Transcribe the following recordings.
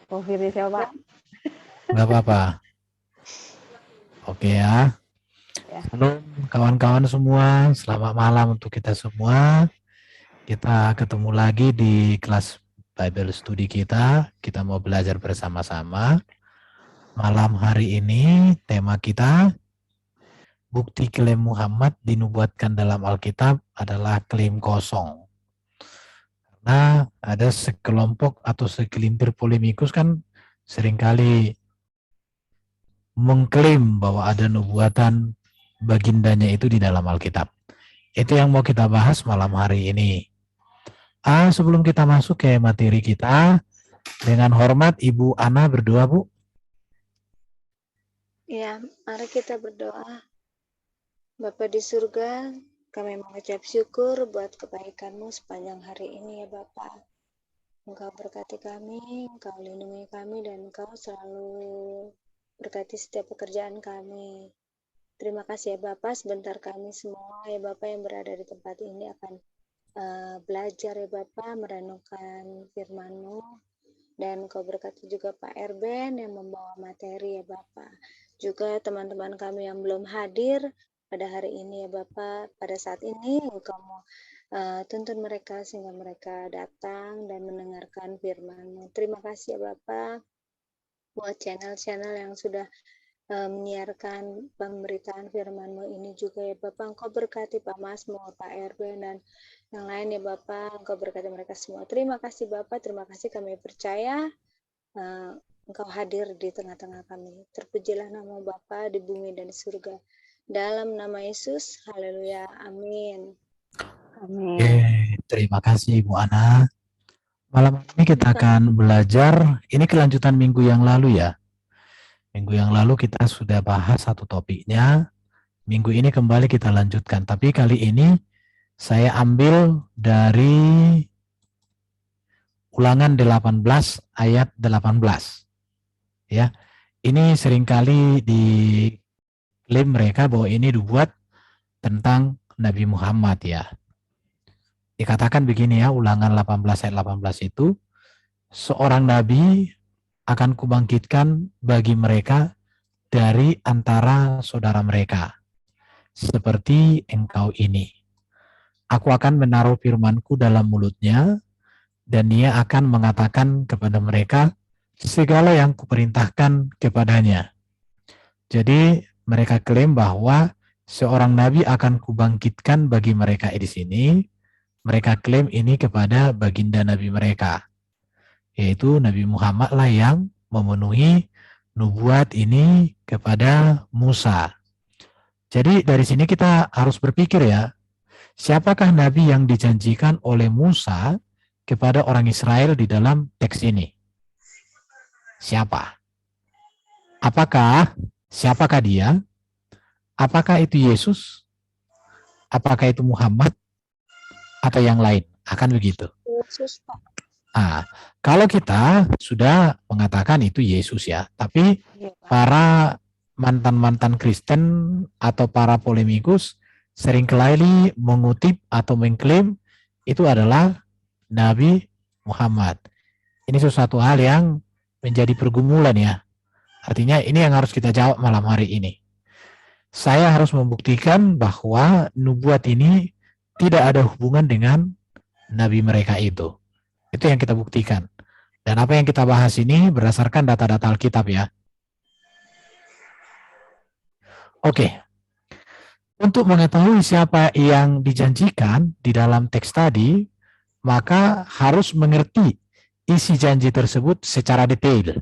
Konfirmasi siapa, Pak? Nggak apa-apa. Oke ya. Ya. Halo kawan-kawan semua, selamat malam untuk kita semua. Kita ketemu lagi di kelas Bible Study kita. Kita mau belajar bersama-sama. Malam hari ini tema kita, bukti klaim Muhammad dinubuatkan dalam Alkitab adalah klaim kosong. Nah, ada sekelompok atau segelintir polemikus kan seringkali mengklaim bahwa ada nubuatan bagindanya itu di dalam Alkitab. Itu yang mau kita bahas malam hari ini. Sebelum kita masuk ke materi kita, dengan hormat Ibu Ana berdoa, Bu. Ya, mari kita berdoa. Bapa di surga, kami mengucap syukur buat kebaikan-Mu sepanjang hari ini ya Bapa. Engkau berkati kami, Engkau lindungi kami, dan Engkau selalu berkati setiap pekerjaan kami. Terima kasih ya Bapa, sebentar kami semua ya Bapa yang berada di tempat ini akan belajar ya Bapa, merenungkan firman-Mu. Dan Engkau berkati juga Pak Erben yang membawa materi ya Bapa. Juga teman-teman kami yang belum hadir pada hari ini ya Bapak, pada saat ini Engkau mau tuntun mereka sehingga mereka datang dan mendengarkan firman-Mu. Terima kasih ya Bapak buat channel-channel yang sudah menyiarkan pemberitaan firman-Mu ini juga ya Bapak. Engkau berkati Pak Masmur, Pak Erben, dan yang lain ya Bapak. Engkau berkati mereka semua. Terima kasih Bapak, terima kasih kami percaya Engkau hadir di tengah-tengah kami. Terpujilah nama Bapa di bumi dan di surga. Dalam nama Yesus, haleluya, amin. Amin. Terima kasih Ibu Ana. Malam ini kita akan belajar, ini kelanjutan minggu yang lalu ya. Minggu yang lalu kita sudah bahas satu topiknya. Minggu ini kembali kita lanjutkan. Tapi kali ini saya ambil dari Ulangan 18 ayat 18. Ya. Ini seringkali diklaim mereka bahwa ini dibuat tentang Nabi Muhammad ya. Dikatakan begini ya, Ulangan 18 ayat 18 itu, seorang nabi akan kubangkitkan bagi mereka dari antara saudara mereka, seperti engkau ini. Aku akan menaruh firmanku dalam mulutnya, dan ia akan mengatakan kepada mereka segala yang kuperintahkan kepadanya. Jadi mereka klaim bahwa seorang nabi akan kubangkitkan bagi mereka di sini. Mereka klaim ini kepada baginda nabi mereka, yaitu Nabi Muhammad lah yang memenuhi nubuat ini kepada Musa. Jadi dari sini kita harus berpikir ya, siapakah nabi yang dijanjikan oleh Musa kepada orang Israel di dalam teks ini? Siapa? Siapakah dia? Apakah itu Yesus? Apakah itu Muhammad? Atau yang lain? Akan begitu. Yesus, Pak. Kalau kita sudah mengatakan itu Yesus ya, tapi para mantan-mantan Kristen atau para polemikus seringkali mengutip atau mengklaim itu adalah Nabi Muhammad. Ini sesuatu hal yang menjadi pergumulan ya. Artinya ini yang harus kita jawab malam hari ini. Saya harus membuktikan bahwa nubuat ini tidak ada hubungan dengan nabi mereka itu. Itu yang kita buktikan. Dan apa yang kita bahas ini berdasarkan data-data Alkitab ya. Oke. Untuk mengetahui siapa yang dijanjikan di dalam teks tadi, maka harus mengerti isi janji tersebut secara detail.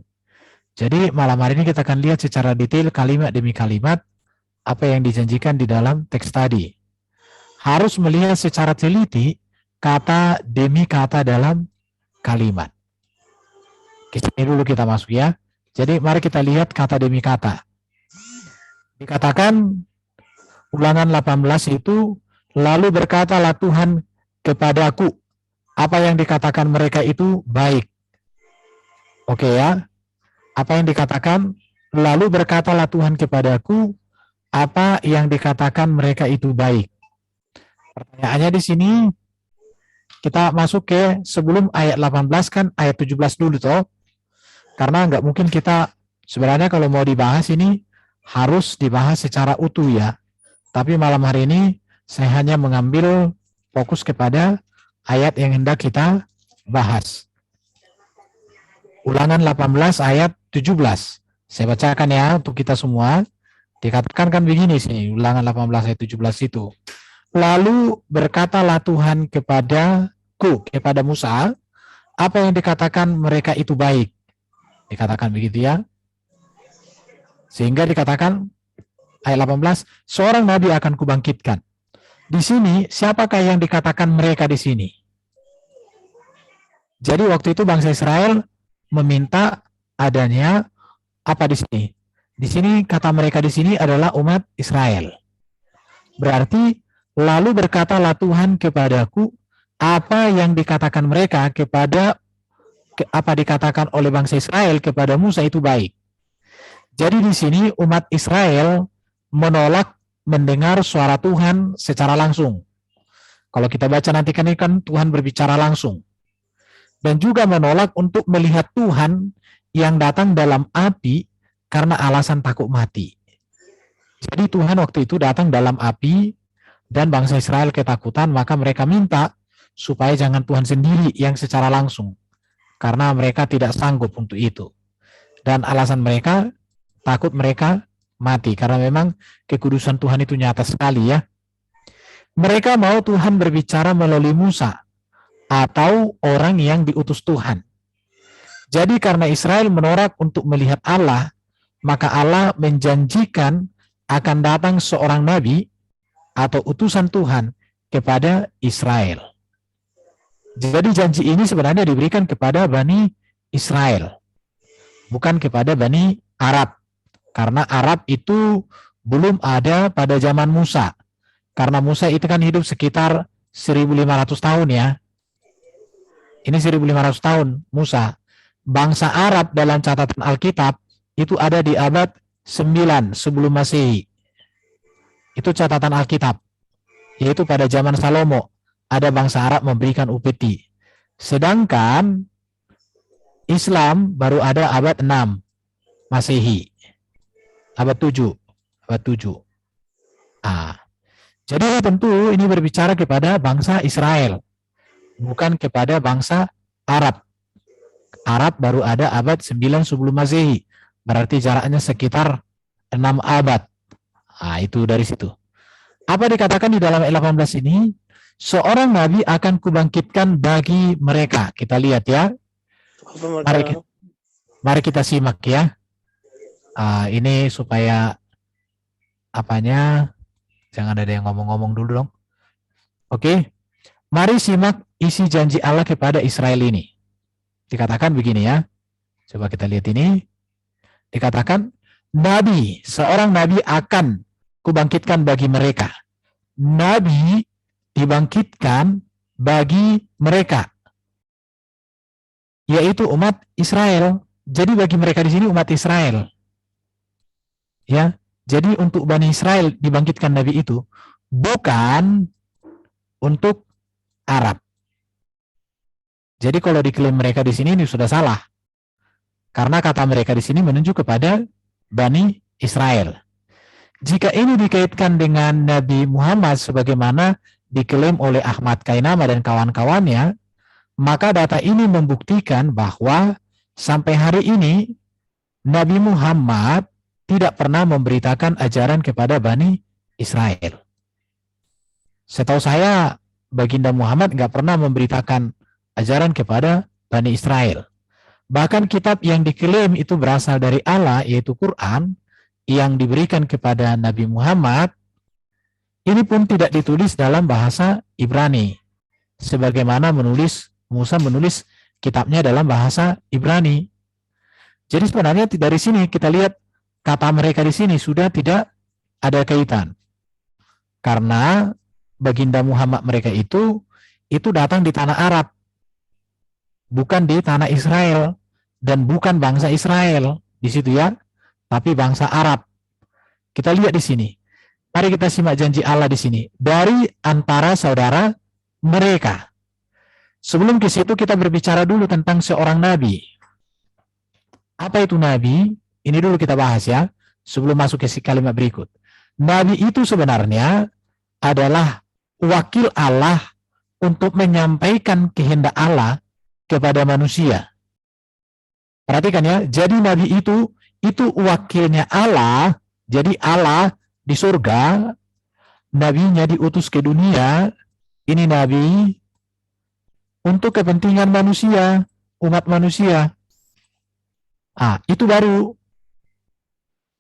Jadi malam hari ini kita akan lihat secara detail kalimat demi kalimat apa yang dijanjikan di dalam teks tadi. Harus melihat secara teliti kata demi kata dalam kalimat. Ke sini dulu kita masuk ya. Jadi mari kita lihat kata demi kata. Dikatakan Ulangan 18 itu, lalu berkatalah Tuhan kepadaku. Apa yang dikatakan mereka itu baik. Oke ya. Apa yang dikatakan, lalu berkatalah Tuhan kepadaku, apa yang dikatakan mereka itu baik. Pertanyaannya di sini, kita masuk ke sebelum ayat 18 kan ayat 17 dulu toh. Karena nggak mungkin kita, sebenarnya kalau mau dibahas ini harus dibahas secara utuh ya. Tapi malam hari ini saya hanya mengambil fokus kepada ayat yang hendak kita bahas. Ulangan 18 ayat 17. Saya bacakan ya untuk kita semua. Dikatakan kan begini sini, Ulangan 18 ayat 17 itu. Lalu berkatalah Tuhan kepada Musa, apa yang dikatakan mereka itu baik. Dikatakan begitu ya. Sehingga dikatakan ayat 18, seorang nabi akan kubangkitkan. Di sini siapakah yang dikatakan mereka di sini? Jadi waktu itu bangsa Israel meminta adanya apa di sini? Di sini kata mereka di sini adalah umat Israel. Berarti lalu berkatalah Tuhan kepadaku, apa yang dikatakan mereka apa dikatakan oleh bangsa Israel kepada Musa itu baik. Jadi di sini umat Israel menolak mendengar suara Tuhan secara langsung. Kalau kita baca nanti kan ini kan Tuhan berbicara langsung. Dan juga menolak untuk melihat Tuhan yang datang dalam api karena alasan takut mati. Jadi Tuhan waktu itu datang dalam api dan bangsa Israel ketakutan, maka mereka minta supaya jangan Tuhan sendiri yang secara langsung. Karena mereka tidak sanggup untuk itu. Dan alasan mereka, takut mereka mati. Karena memang kekudusan Tuhan itu nyata sekali ya. Mereka mau Tuhan berbicara melalui Musa atau orang yang diutus Tuhan. Jadi karena Israel menolak untuk melihat Allah, maka Allah menjanjikan akan datang seorang nabi atau utusan Tuhan kepada Israel. Jadi janji ini sebenarnya diberikan kepada Bani Israel, bukan kepada Bani Arab. Karena Arab itu belum ada pada zaman Musa. Karena Musa itu kan hidup sekitar 1500 tahun ya. Ini 1500 tahun Musa. Bangsa Arab dalam catatan Alkitab itu ada di abad 9 sebelum Masehi. Itu catatan Alkitab. Yaitu pada zaman Salomo ada bangsa Arab memberikan upeti. Sedangkan Islam baru ada abad 6 Masehi. Abad 7. Abad 7. Jadi tentu ini berbicara kepada bangsa Israel, bukan kepada bangsa Arab. Arab baru ada abad 9 sebelum Masehi. Berarti jaraknya sekitar 6 abad. Itu dari situ. Apa dikatakan di dalam ayat 18 ini? Seorang nabi akan kubangkitkan bagi mereka. Kita lihat ya. Mari kita simak ya. Ini supaya jangan ada yang ngomong-ngomong dulu dong. Oke. Mari simak isi janji Allah kepada Israel ini. Dikatakan begini ya. Coba kita lihat ini. Dikatakan, seorang nabi akan kubangkitkan bagi mereka. Nabi dibangkitkan bagi mereka, yaitu umat Israel. Jadi bagi mereka di sini umat Israel. Ya, jadi untuk Bani Israel dibangkitkan nabi itu bukan untuk Arab. Jadi kalau diklaim mereka di sini ini sudah salah. Karena kata mereka di sini menunjuk kepada Bani Israel. Jika ini dikaitkan dengan Nabi Muhammad sebagaimana diklaim oleh Ahmad Kainama dan kawan-kawannya, maka data ini membuktikan bahwa sampai hari ini Nabi Muhammad tidak pernah memberitakan ajaran kepada Bani Israel. Setahu saya, Baginda Muhammad nggak pernah memberitakan ajaran kepada Bani Israel. Bahkan kitab yang diklaim itu berasal dari Allah, yaitu Quran, yang diberikan kepada Nabi Muhammad, ini pun tidak ditulis dalam bahasa Ibrani. Sebagaimana Musa menulis kitabnya dalam bahasa Ibrani. Jadi sebenarnya dari sini kita lihat kata mereka di sini sudah tidak ada kaitan. Karena Baginda Muhammad mereka itu datang di tanah Arab. Bukan di tanah Israel dan bukan bangsa Israel di situ ya, tapi bangsa Arab. Kita lihat di sini. Mari kita simak janji Allah di sini. Dari antara saudara mereka. Sebelum ke situ kita berbicara dulu tentang seorang nabi. Apa itu nabi? Ini dulu kita bahas ya, sebelum masuk ke kalimat berikut. Nabi itu sebenarnya adalah wakil Allah untuk menyampaikan kehendak Allah kepada manusia. Perhatikan ya, jadi nabi itu wakilnya Allah. Jadi Allah di surga, nabinya diutus ke dunia, ini nabi untuk kepentingan manusia, umat manusia. Itu baru.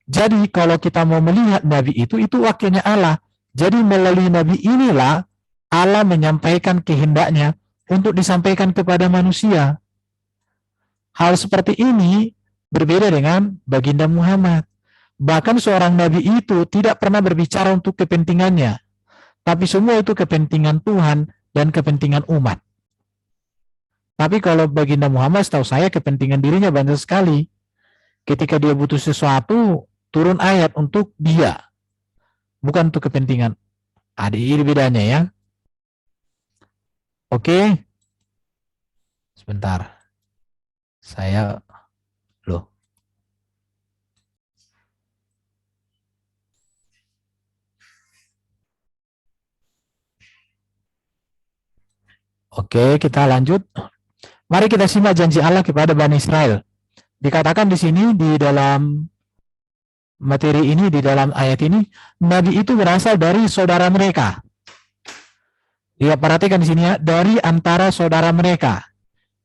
Jadi kalau kita mau melihat nabi itu wakilnya Allah. Jadi melalui nabi inilah Allah menyampaikan kehendaknya untuk disampaikan kepada manusia. Hal seperti ini berbeda dengan baginda Muhammad. Bahkan seorang nabi itu tidak pernah berbicara untuk kepentingannya, tapi semua itu kepentingan Tuhan dan kepentingan umat. Tapi kalau baginda Muhammad, setahu saya kepentingan dirinya banyak sekali. Ketika dia butuh sesuatu, turun ayat untuk dia, bukan untuk kepentingan. Ada ini bedanya ya. Oke, sebentar. Saya loh. Oke, kita lanjut. Mari kita simak janji Allah kepada Bani Israel. Dikatakan di sini, di dalam materi ini, di dalam ayat ini, Nabi itu berasal dari saudara mereka. Ya, perhatikan di sini ya, dari antara saudara mereka.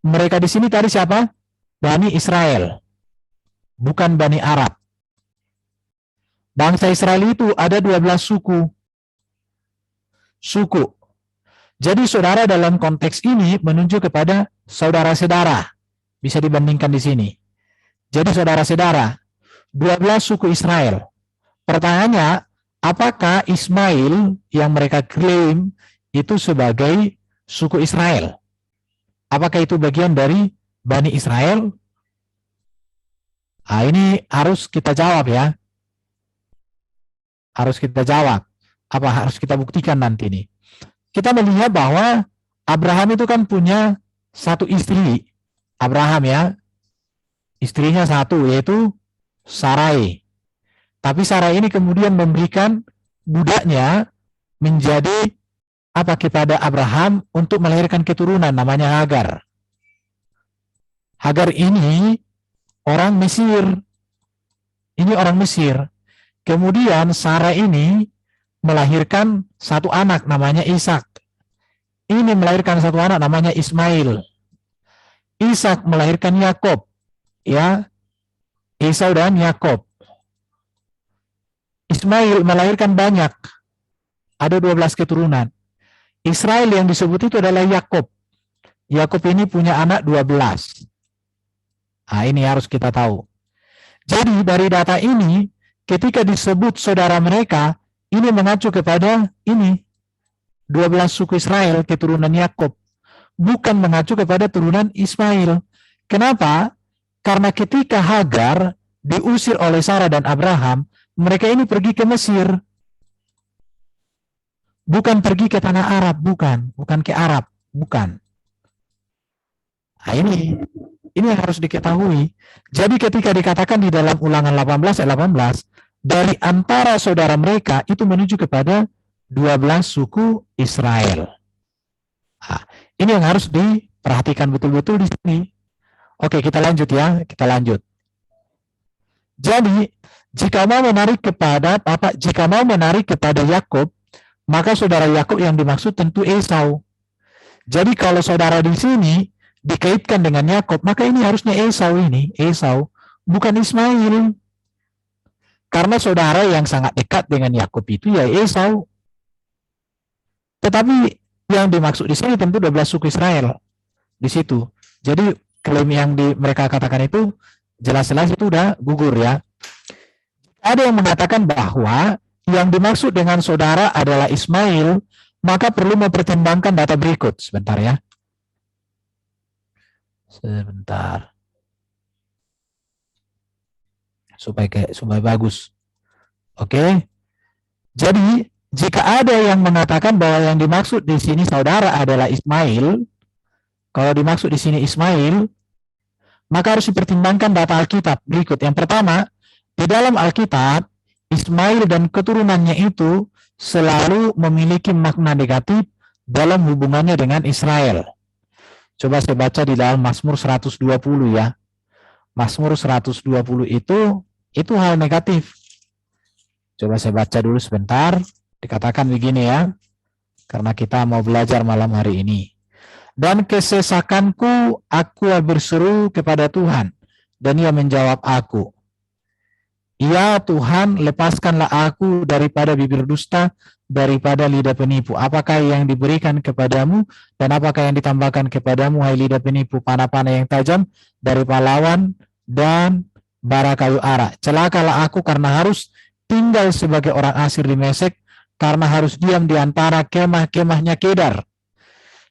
Mereka di sini tadi siapa? Bani Israel, bukan Bani Arab. Bangsa Israel itu ada 12 suku. Jadi saudara dalam konteks ini menunjuk kepada saudara-saudara. Bisa dibandingkan di sini. Jadi saudara-saudara, 12 suku Israel. Pertanyaannya, apakah Ismail yang mereka klaim itu sebagai suku Israel? Apakah itu bagian dari Bani Israel? Ini harus kita jawab ya. Harus kita jawab. Apa harus kita buktikan nanti nih? Kita melihat bahwa Abraham itu kan punya satu istri. Abraham ya. Istrinya satu, yaitu Sarai. Tapi Sarai ini kemudian memberikan budaknya menjadi kepada Abraham untuk melahirkan keturunan, namanya Hagar. Hagar ini orang Mesir. Ini orang Mesir. Kemudian Sarai ini melahirkan satu anak namanya Ishak. Ini melahirkan satu anak namanya Ismail. Ishak melahirkan Yakob, ya, Esau dan Yakob. Ismail melahirkan banyak, ada 12 keturunan. Israel yang disebut itu adalah Yakob. Yakob ini punya anak 12. Ini harus kita tahu. Jadi dari data ini, ketika disebut saudara mereka, ini mengacu kepada ini 12 suku Israel keturunan Yakob, bukan mengacu kepada turunan Ismail. Kenapa? Karena ketika Hagar diusir oleh Sarah dan Abraham, mereka ini pergi ke Mesir, bukan pergi ke tanah Arab, bukan ke Arab, bukan. Ini yang harus diketahui. Jadi ketika dikatakan di dalam Ulangan 18 ayat 18, dari antara saudara mereka itu menuju kepada 12 suku Israel. Ini yang harus diperhatikan betul-betul di sini. Oke, kita lanjut ya, kita lanjut. Jadi, jika mau menarik kepada Yakob, maka saudara Yakob yang dimaksud tentu Esau. Jadi kalau saudara di sini dikaitkan dengan Yakob, maka ini harusnya Esau, bukan Ismail. Karena saudara yang sangat dekat dengan Yakob itu ya Esau. Tetapi yang dimaksud di sini tentu 12 suku Israel di situ. Jadi klaim yang mereka katakan itu jelas-jelas itu udah gugur ya. Ada yang mengatakan bahwa yang dimaksud dengan saudara adalah Ismail, maka perlu mempertimbangkan data berikut. Sebentar ya. Sebentar. Supaya bagus. Oke. Jadi, jika ada yang mengatakan bahwa yang dimaksud di sini saudara adalah Ismail, kalau dimaksud di sini Ismail, maka harus dipertimbangkan data Alkitab berikut. Yang pertama, di dalam Alkitab, Ismail dan keturunannya itu selalu memiliki makna negatif dalam hubungannya dengan Israel. Coba saya baca di dalam Mazmur 120 ya. Mazmur 120 itu hal negatif. Coba saya baca dulu sebentar. Dikatakan begini ya, karena kita mau belajar malam hari ini. Dan kesesakanku, aku berseru kepada Tuhan, dan Ia menjawab aku. Ya Tuhan, lepaskanlah aku daripada bibir dusta, daripada lidah penipu. Apakah yang diberikan kepadamu, dan apakah yang ditambahkan kepadamu, hai lidah penipu, panah-panah yang tajam dari pahlawan dan bara kayu ara. Celakalah aku karena harus tinggal sebagai orang asir di Mesek, karena harus diam di antara kemah-kemahnya Kedar.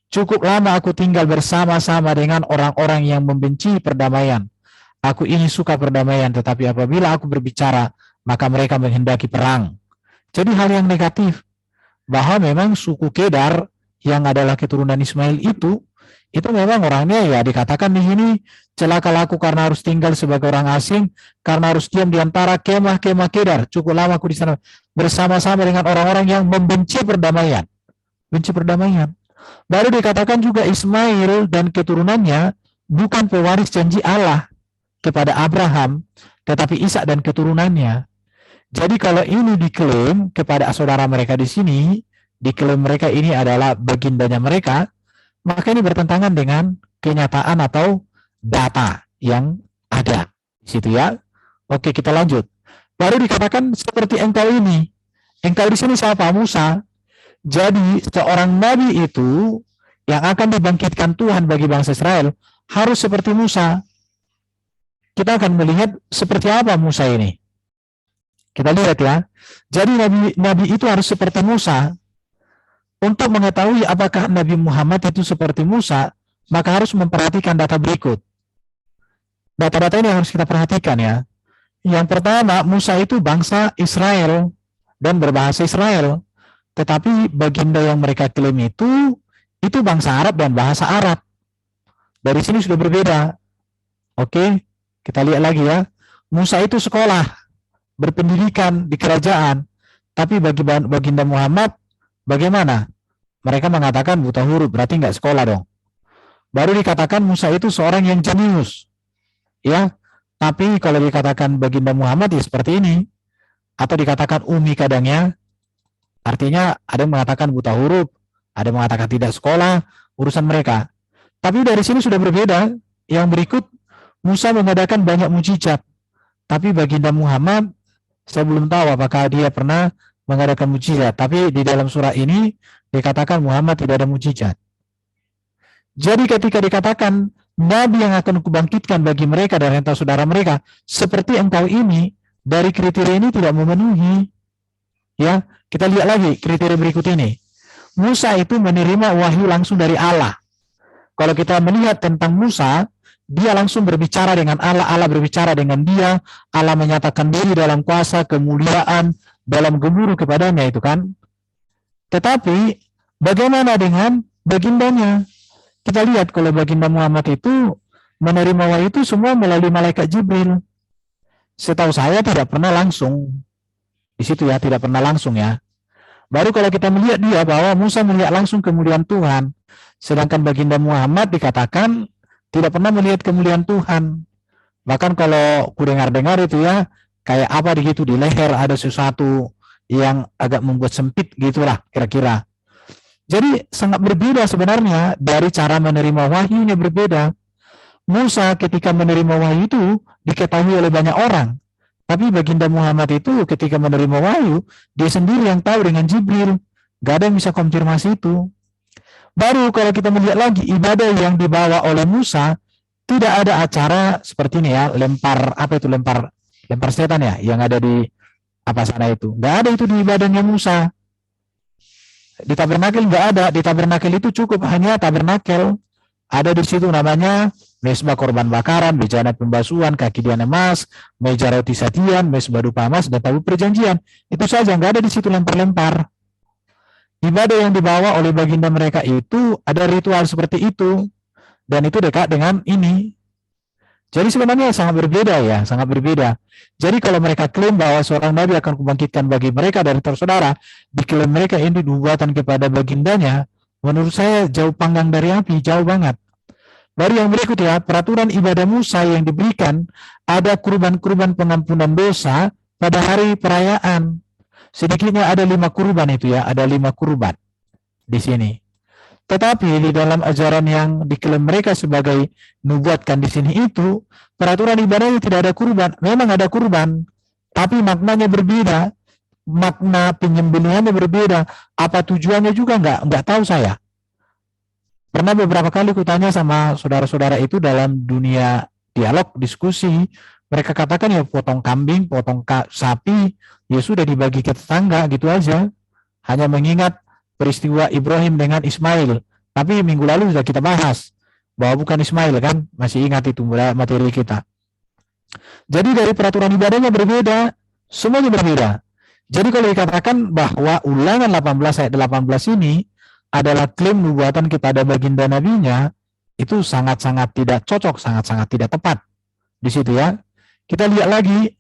Cukup lama aku tinggal bersama-sama dengan orang-orang yang membenci perdamaian. Aku ini suka perdamaian, tetapi apabila aku berbicara, maka mereka menghendaki perang. Jadi hal yang negatif, bahwa memang suku Kedar yang adalah keturunan Ismail itu memang orangnya ya dikatakan di sini, celakalah aku karena harus tinggal sebagai orang asing, karena harus diam di antara kemah-kemah Kedar. Cukup lama aku di sana bersama-sama dengan orang-orang yang membenci perdamaian. Benci perdamaian. Baru dikatakan juga Ismail dan keturunannya bukan pewaris janji Allah kepada Abraham, tetapi Ishak dan keturunannya. Jadi kalau ini diklaim kepada saudara mereka di sini, diklaim mereka ini adalah bagindanya mereka, maka ini bertentangan dengan kenyataan atau data yang ada di situ ya. Oke, kita lanjut. Baru dikatakan seperti engkau ini. Engkau di sini siapa? Musa. Jadi seorang nabi itu yang akan dibangkitkan Tuhan bagi bangsa Israel harus seperti Musa. Kita akan melihat seperti apa Musa ini. Kita lihat ya. Jadi nabi itu harus seperti Musa. Untuk mengetahui apakah Nabi Muhammad itu seperti Musa, maka harus memperhatikan data berikut. Data-data ini harus kita perhatikan ya. Yang pertama, Musa itu bangsa Israel dan berbahasa Israel. Tetapi baginda yang mereka klaim itu bangsa Arab dan bahasa Arab. Dari sini sudah berbeda. Oke, kita lihat lagi ya. Musa itu sekolah, berpendidikan di kerajaan. Tapi bagi baginda Muhammad, bagaimana? Mereka mengatakan buta huruf, berarti nggak sekolah dong. Baru dikatakan Musa itu seorang yang jenius. Ya, tapi kalau dikatakan baginda Muhammad ya seperti ini. Atau dikatakan umi kadangnya. Artinya ada yang mengatakan buta huruf, ada yang mengatakan tidak sekolah, urusan mereka. Tapi dari sini sudah berbeda. Yang berikut, Musa mengadakan banyak mujizat. Tapi baginda Muhammad, saya belum tahu apakah dia pernah mengadakan mujizat. Tapi di dalam surah ini dikatakan Muhammad tidak ada mujizat. Jadi ketika dikatakan Nabi yang akan kubangkitkan bagi mereka dan entah saudara mereka, seperti engkau ini, dari kriteria ini tidak memenuhi. Ya, kita lihat lagi kriteria berikut ini. Musa itu menerima wahyu langsung dari Allah. Kalau kita melihat tentang Musa, dia langsung berbicara dengan Allah, Allah berbicara dengan dia, Allah menyatakan diri dalam kuasa, kemuliaan, dalam gemuruh kepadanya itu kan. Tetapi bagaimana dengan bagindanya? Kita lihat kalau baginda Muhammad itu menerima wahyu itu semua melalui malaikat Jibril. Setahu saya tidak pernah langsung. Di situ ya, tidak pernah langsung ya. Baru kalau kita melihat dia bahwa Musa melihat langsung kemuliaan Tuhan. Sedangkan baginda Muhammad dikatakan tidak pernah melihat kemuliaan Tuhan. Bahkan kalau ku dengar-dengar itu ya, kayak apa begitu di leher ada sesuatu yang agak membuat sempit gitulah kira-kira. Jadi sangat berbeda sebenarnya dari cara menerima wahyunya berbeda. Musa ketika menerima wahyu itu diketahui oleh banyak orang. Tapi baginda Muhammad itu ketika menerima wahyu, dia sendiri yang tahu dengan Jibril. Gak ada yang bisa konfirmasi itu. Baru kalau kita melihat lagi, ibadah yang dibawa oleh Musa, tidak ada acara seperti ini ya, lempar setan ya, yang ada di apa sana itu. Gak ada itu di ibadahnya Musa. Di tabernakel gak ada, di tabernakel itu cukup hanya tabernakel. Ada di situ namanya mesbah korban bakaran, bejana pembasuhan, kaki dian emas, meja roti satian, mesbah dupa emas, dan tabut perjanjian. Itu saja, nggak ada di situ lempar-lempar. Ibadah yang dibawa oleh baginda mereka itu ada ritual seperti itu, dan itu dekat dengan ini. Jadi sebenarnya sangat berbeda ya, sangat berbeda. Jadi kalau mereka klaim bahwa seorang nabi akan kubangkitkan bagi mereka dari saudara, diklaim mereka ini nubuatan kepada bagindanya, menurut saya jauh panggang dari api, jauh banget. Baru yang berikut ya, peraturan ibadah Musa yang diberikan, ada kurban-kurban pengampunan dosa pada hari perayaan. Sedikitnya ada 5 kurban itu ya, ada 5 kurban di sini. Tetapi di dalam ajaran yang diklaim mereka sebagai nubuatkan di sini itu, peraturan ibadahnya tidak ada kurban. Memang ada kurban, tapi maknanya berbeda, makna penyembelihannya berbeda. Apa tujuannya juga nggak tahu saya. Pernah beberapa kali kutanya sama saudara-saudara itu dalam dunia dialog, diskusi, mereka katakan ya potong kambing, potong sapi, ya sudah dibagi ke tetangga gitu aja. Hanya mengingat peristiwa Ibrahim dengan Ismail. Tapi minggu lalu sudah kita bahas bahwa bukan Ismail kan, masih ingat itu materi kita. Jadi dari peraturan ibadahnya berbeda, semuanya berbeda. Jadi kalau dikatakan bahwa ulangan 18 ayat 18 ini adalah klaim nubuatan kepada baginda nabinya, itu sangat-sangat tidak cocok, sangat-sangat tidak tepat di situ ya. Kita lihat lagi,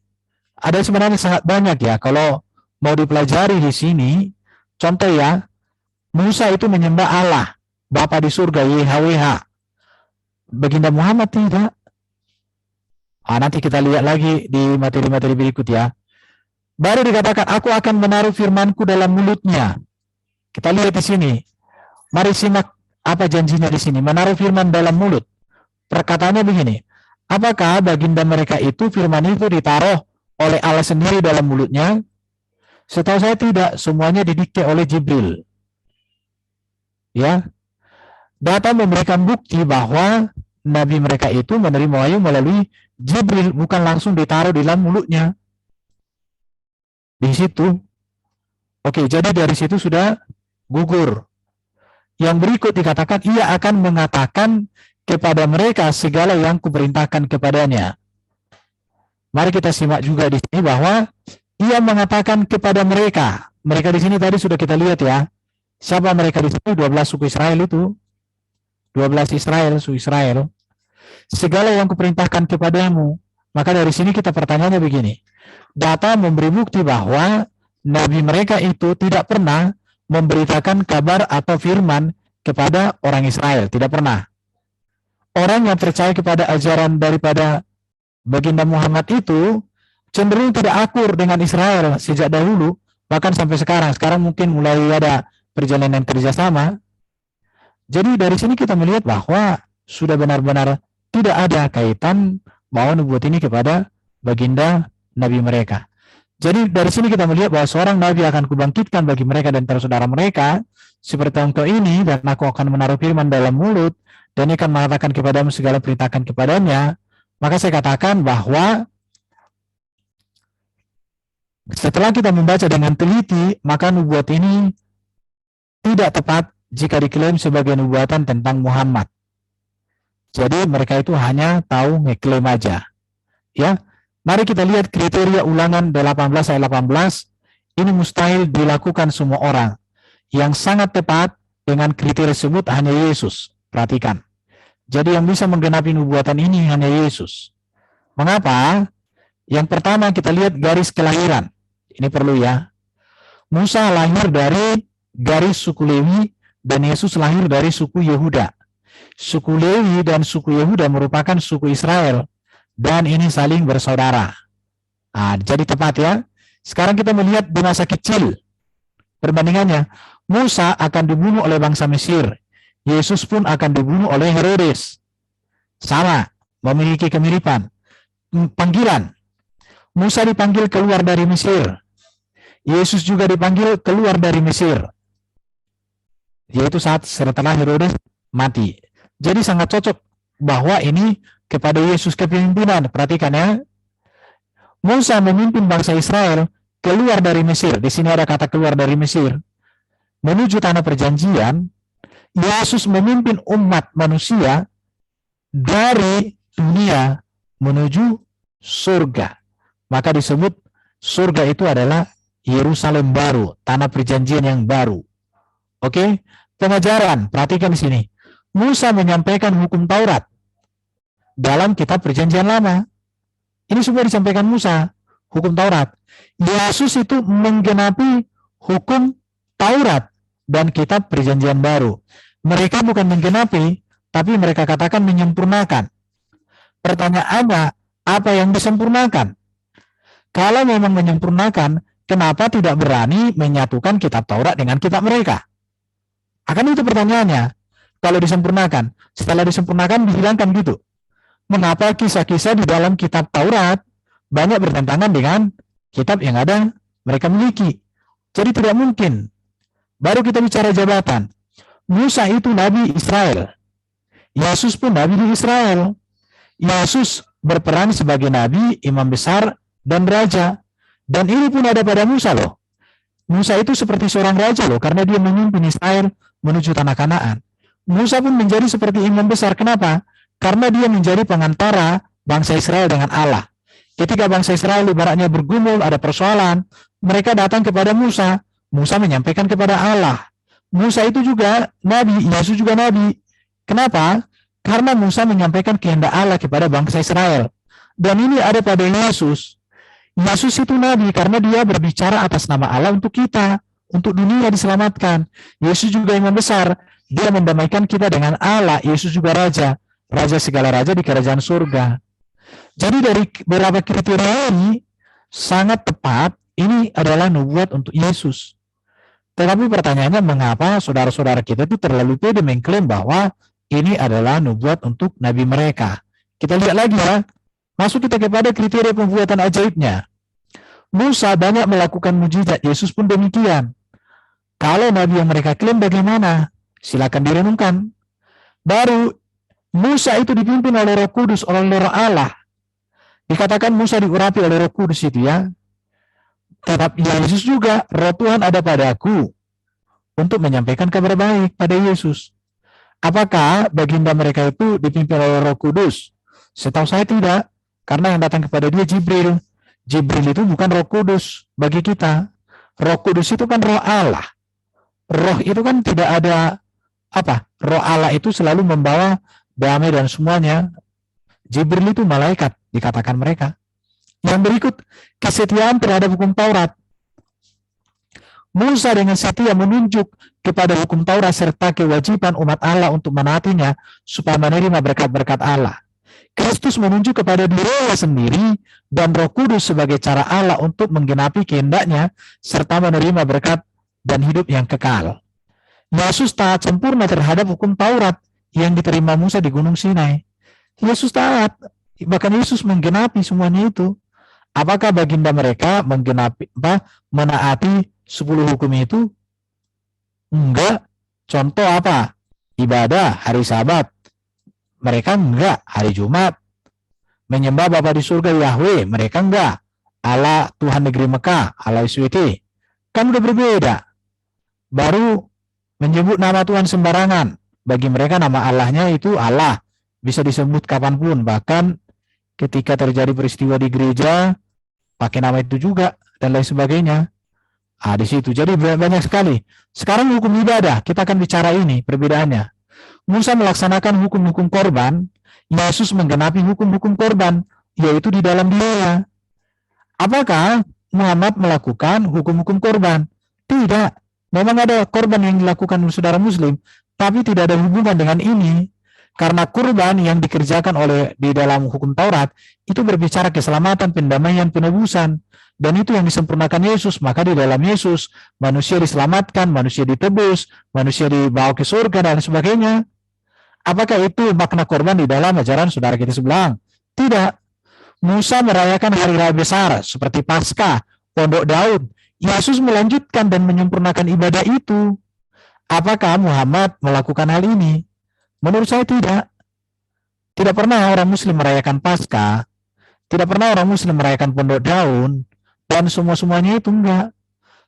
ada sebenarnya sangat banyak ya kalau mau dipelajari di sini. Contoh ya, Musa itu menyembah Allah, Bapa di surga, YHWH. Baginda Muhammad tidak. Nanti kita lihat lagi di materi-materi berikut ya. Baru dikatakan, aku akan menaruh firmanku dalam mulutnya. Kita lihat di sini. Mari simak apa janjinya di sini. Menaruh firman dalam mulut. Perkataannya begini. Apakah baginda mereka itu firman itu ditaruh oleh Allah sendiri dalam mulutnya? Setahu saya tidak. Semuanya didikte oleh Jibril. Ya, data memberikan bukti bahwa nabi mereka itu menerima wahyu melalui Jibril, bukan langsung ditaruh di dalam mulutnya. Di situ. Oke, jadi dari situ sudah gugur. Yang berikut dikatakan, ia akan mengatakan kepada mereka segala yang kuperintahkan kepadanya. Mari kita simak juga di sini bahwa ia mengatakan kepada mereka. Mereka di sini tadi sudah kita lihat ya. Siapa mereka di situ? 12 suku Israel itu. 12 suku Israel. Segala yang kuperintahkan kepadamu. Maka dari sini kita pertanyaannya begini. Data memberi bukti bahwa nabi mereka itu tidak pernah memberitakan kabar atau firman kepada orang Israel. Tidak pernah. Orang yang percaya kepada ajaran daripada baginda Muhammad itu cenderung tidak akur dengan Israel sejak dahulu. Bahkan sampai sekarang. Sekarang mungkin mulai ada perjalanan kerjasama. Jadi dari sini kita melihat bahwa sudah benar-benar tidak ada kaitan bahwa nubuat ini kepada baginda nabi mereka. Jadi dari sini kita melihat bahwa seorang nabi akan kubangkitkan bagi mereka dan para saudara mereka seperti contoh ini, dan aku akan menaruh firman dalam mulut dan ia akan mengatakan kepadamu segala perintahkan kepadanya. Maka saya katakan bahwa setelah kita membaca dengan teliti, maka nubuat ini tidak tepat jika diklaim sebagai nubuatan tentang Muhammad. Jadi mereka itu hanya tahu ngeklaim aja. Ya, mari kita lihat kriteria ulangan 18 ayat 18. Ini mustahil dilakukan semua orang. Yang sangat tepat dengan kriteria tersebut hanya Yesus. Perhatikan. Jadi yang bisa menggenapi nubuatan ini hanya Yesus. Mengapa? Yang pertama kita lihat garis kelahiran. Ini perlu ya. Musa lahir dari garis suku Lewi dan Yesus lahir dari suku Yehuda. Suku Lewi dan suku Yehuda merupakan suku Israel dan ini saling bersaudara. Jadi tepat ya. Sekarang kita melihat di masa kecil perbandingannya. Musa akan dibunuh oleh bangsa Mesir. Yesus pun akan dibunuh oleh Herodes. Sama, memiliki kemiripan. Panggilan. Musa dipanggil keluar dari Mesir. Yesus juga dipanggil keluar dari Mesir. Yaitu saat setelah Herodes mati. Jadi sangat cocok bahwa ini kepada Yesus kepemimpinan. Perhatikan ya. Musa memimpin bangsa Israel keluar dari Mesir. Di sini ada kata keluar dari Mesir. Menuju tanah perjanjian. Yesus memimpin umat manusia dari dunia menuju surga. Maka disebut surga itu adalah Yerusalem baru, tanah perjanjian yang baru. Oke, pengajaran, perhatikan di sini. Musa menyampaikan hukum Taurat. dalam kitab Perjanjian Lama. Ini semua disampaikan Musa, hukum Taurat. Yesus itu menggenapi hukum Taurat dan kitab Perjanjian Baru. Mereka bukan menggenapi, tapi mereka katakan menyempurnakan. Pertanyaannya, apa yang disempurnakan? Kalau memang menyempurnakan, kenapa tidak berani menyatukan kitab Taurat dengan kitab mereka? Akan itu pertanyaannya. Kalau disempurnakan, setelah disempurnakan dihilangkan gitu. Mengapa kisah-kisah di dalam kitab Taurat banyak bertentangan dengan kitab yang ada mereka miliki? Jadi tidak mungkin. Baru kita bicara jabatan. Musa itu nabi Israel. Yesus pun nabi di Israel. Yesus berperan sebagai nabi, imam besar, dan raja. Dan ini pun ada pada Musa loh. Musa itu seperti seorang raja loh, karena dia memimpin Israel menuju tanah Kanaan. Musa pun menjadi seperti imam besar. Kenapa? Karena dia menjadi pengantara bangsa Israel dengan Allah. Ketika bangsa Israel ibaratnya bergumul, ada persoalan, mereka datang kepada Musa. Musa menyampaikan kepada Allah. Musa itu juga nabi, Yesus juga nabi. Kenapa? Karena Musa menyampaikan kehendak Allah kepada bangsa Israel. Dan ini ada pada Yesus. Yesus itu nabi karena dia berbicara atas nama Allah untuk kita, untuk dunia diselamatkan. Yesus juga imam besar. Dia mendamaikan kita dengan Allah. Yesus juga raja. Raja segala raja di kerajaan surga. Jadi dari beberapa kriteria ini sangat tepat, ini adalah nubuat untuk Yesus. Tetapi pertanyaannya, mengapa saudara-saudara kita itu terlalu pede mengklaim bahwa ini adalah nubuat untuk nabi mereka? Kita lihat lagi ya. Masuk kita kepada kriteria pembuatan ajaibnya. Musa banyak melakukan mujizat, Yesus pun demikian. Kalau nabi yang mereka klaim bagaimana? Silakan direnungkan. Baru Musa itu dipimpin oleh Roh Kudus, oleh Roh Allah. Dikatakan Musa diurapi oleh Roh Kudus itu ya. Tetapi Yesus juga, Roh Tuhan ada padaku untuk menyampaikan kabar baik pada Yesus. Apakah baginda mereka itu dipimpin oleh Roh Kudus? Setahu saya tidak, karena yang datang kepada dia Jibril. Jibril itu bukan Roh Kudus bagi kita. Roh Kudus itu kan Roh Allah. Roh itu kan tidak ada apa? Roh Allah itu selalu membawa damai dan semuanya. Jibril itu malaikat, dikatakan mereka. Yang berikut, kesetiaan terhadap hukum Taurat. Musa dengan setia menunjuk kepada hukum Taurat serta kewajiban umat Allah untuk menaatinya supaya menerima berkat-berkat Allah. Kristus menunjuk kepada dirinya sendiri dan Roh Kudus sebagai cara Allah untuk menggenapi kehendaknya serta menerima berkat dan hidup yang kekal. Yesus taat sempurna terhadap hukum Taurat yang diterima Musa di Gunung Sinai. Yesus taat, bahkan Yesus menggenapi semuanya itu. Apakah baginda mereka menaati 10 hukum itu? Enggak. Contoh apa? Ibadah hari Sabat. Mereka enggak. Hari Jumat. Menyembah Bapa di surga Yahweh. Mereka enggak. Allah Tuhan negeri Mekah, Allah SWT. Kan udah berbeda. Baru menyebut nama Tuhan sembarangan. Bagi mereka nama Allahnya itu Allah. Bisa disebut kapanpun. Bahkan ketika terjadi peristiwa di gereja, pakai nama itu juga, dan lain sebagainya. Di situ. Jadi banyak sekali. Sekarang hukum ibadah, kita akan bicara ini, perbedaannya. Musa melaksanakan hukum-hukum korban, Yesus menggenapi hukum-hukum korban, yaitu di dalam dia. Apakah Muhammad melakukan hukum-hukum korban? Tidak. Memang ada korban yang dilakukan oleh saudara muslim, tapi tidak ada hubungan dengan ini. Karena kurban yang dikerjakan di dalam hukum Taurat itu berbicara keselamatan, pendamaian, penebusan, dan itu yang disempurnakan Yesus. Maka di dalam Yesus manusia diselamatkan, manusia ditebus, manusia dibawa ke surga dan sebagainya. Apakah itu makna korban di dalam ajaran saudara kita sebelah? Tidak. Musa merayakan hari raya besar seperti Paskah, Pondok Daud. Yesus melanjutkan dan menyempurnakan ibadah itu. Apakah Muhammad melakukan hal ini? Menurut saya tidak. Tidak pernah orang muslim merayakan Paskah, tidak pernah orang muslim merayakan Pondok Daun, dan semuanya itu enggak.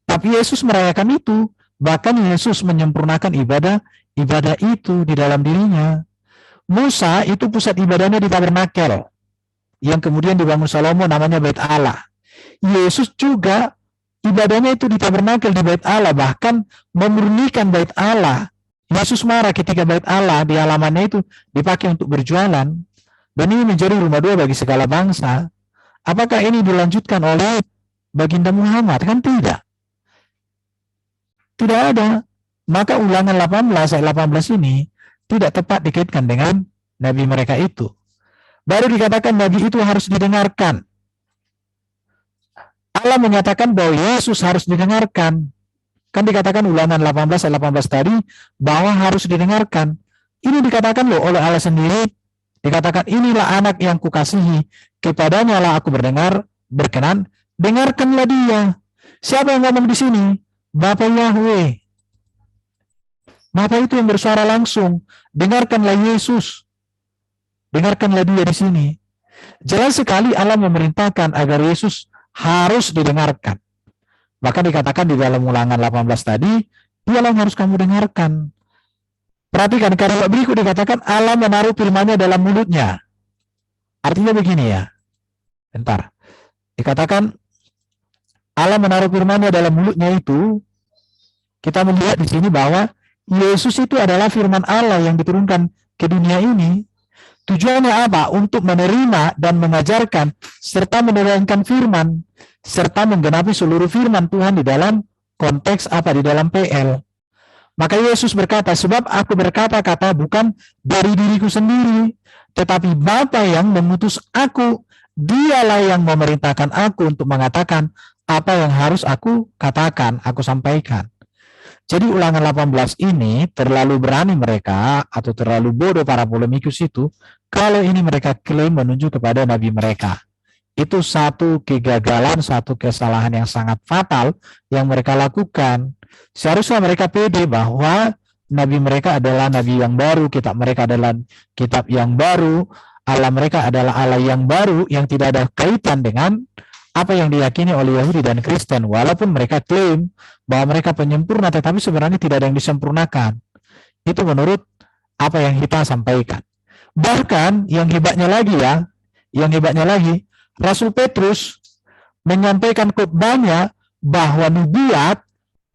Tapi Yesus merayakan itu, bahkan Yesus menyempurnakan ibadah itu di dalam dirinya. Musa itu pusat ibadahnya di tabernakel, yang kemudian dibangun Salomo namanya Bait Allah. Yesus juga ibadahnya itu di tabernakel, di Bait Allah, bahkan memurnikan Bait Allah. Yesus marah ketika Bait Allah di halamannya itu dipakai untuk berjualan. dan ini menjadi rumah doa bagi segala bangsa. Apakah ini dilanjutkan oleh baginda Muhammad? Kan tidak. Tidak ada. Maka ulangan 18 ayat 18 ini tidak tepat dikaitkan dengan nabi mereka itu. Baru dikatakan nabi itu harus didengarkan. Allah menyatakan bahwa Yesus harus didengarkan. Kan dikatakan ulangan 18 ayat 18 tadi bahwa harus didengarkan. Ini dikatakan loh oleh Allah sendiri. Dikatakan inilah anak yang kukasihi, kepadanya lah aku berkenan, dengarkanlah dia. Siapa yang ngomong di sini? Bapa Yahweh. Bapa itu yang bersuara langsung. Dengarkanlah Yesus. Dengarkanlah dia di sini. Jelas sekali Allah memerintahkan agar Yesus harus didengarkan. Bahkan dikatakan di dalam ulangan 18 tadi, dialah yang harus kamu dengarkan. Perhatikan, kalimat berikut dikatakan Allah menaruh firman-Nya dalam mulutnya. Artinya begini ya. Bentar. Dikatakan Allah menaruh firman-Nya dalam mulutnya itu, kita melihat di sini bahwa Yesus itu adalah firman Allah yang diturunkan ke dunia ini. Tujuannya apa? Untuk menerima dan mengajarkan serta menerangkan firman serta menggenapi seluruh firman Tuhan di dalam konteks apa? Di dalam PL. Maka Yesus berkata, sebab aku berkata-kata bukan dari diriku sendiri, tetapi Bapa yang mengutus aku, dialah yang memerintahkan aku untuk mengatakan apa yang harus aku katakan, aku sampaikan. Jadi ulangan 18 ini terlalu berani mereka atau terlalu bodoh para polemikus itu kalau ini mereka klaim menuju kepada nabi mereka. Itu satu kegagalan, satu kesalahan yang sangat fatal yang mereka lakukan. Seharusnya mereka pede bahwa nabi mereka adalah nabi yang baru, kitab mereka adalah kitab yang baru, Allah mereka adalah Allah yang baru yang tidak ada kaitan dengan apa yang diyakini oleh Yahudi dan Kristen. Walaupun mereka klaim bahwa mereka penyempurna, tetapi sebenarnya tidak ada yang disempurnakan. Itu menurut apa yang kita sampaikan. Bahkan yang hebatnya lagi, Rasul Petrus menyampaikan khotbahnya bahwa nubuat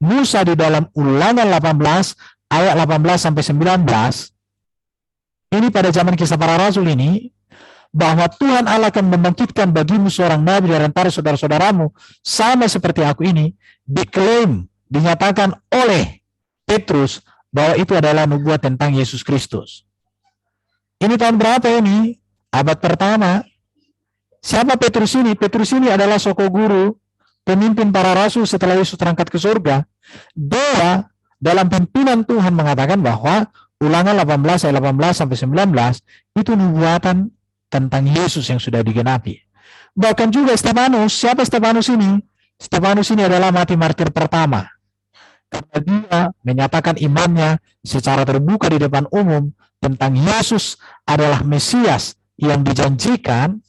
Musa di dalam ulangan 18 ayat 18 sampai 19 ini pada zaman kisah para rasul ini, bahwa Tuhan Allah akan membangkitkan bagimu seorang nabi dari antara saudara-saudaramu sama seperti aku ini, diklaim, dinyatakan oleh Petrus bahwa itu adalah nubuat tentang Yesus Kristus. Ini tahun berapa ini? Abad pertama. Siapa Petrus ini? Petrus ini adalah soko guru, pemimpin para rasul setelah Yesus terangkat ke surga. Dia dalam pimpinan Tuhan mengatakan bahwa ulangan 18 ayat 18 sampai 19 itu nubuatan tentang Yesus yang sudah digenapi. Bahkan juga Stefanus, siapa Stefanus ini? Stefanus ini adalah mati martir pertama. Karena dia menyatakan imannya secara terbuka di depan umum tentang Yesus adalah Mesias yang dijanjikan,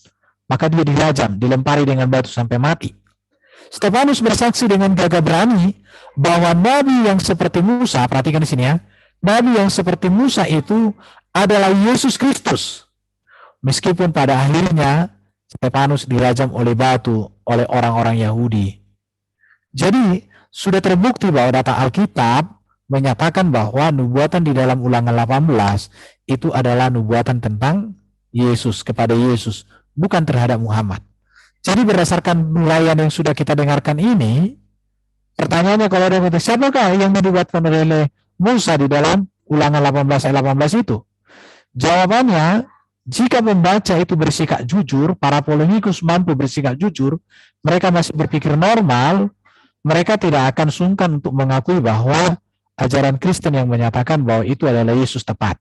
maka dia dirajam, dilempari dengan batu sampai mati. Stefanus bersaksi dengan gagah berani bahwa nabi yang seperti Musa, perhatikan di sini ya, nabi yang seperti Musa itu adalah Yesus Kristus. Meskipun pada akhirnya Stefanus dirajam oleh batu oleh orang-orang Yahudi. Jadi sudah terbukti bahwa data Alkitab menyatakan bahwa nubuatan di dalam ulangan 18 itu adalah nubuatan tentang Yesus, kepada Yesus, bukan terhadap Muhammad. Jadi berdasarkan nuraian yang sudah kita dengarkan ini, pertanyaannya kalau ada kata, siapakah yang dibuatkan oleh Musa di dalam ulangan 18 ayat 18 itu? Jawabannya, jika membaca itu bersikap jujur, para polemikus mampu bersikap jujur, mereka masih berpikir normal, mereka tidak akan sungkan untuk mengakui bahwa ajaran Kristen yang menyatakan bahwa itu adalah Yesus tepat.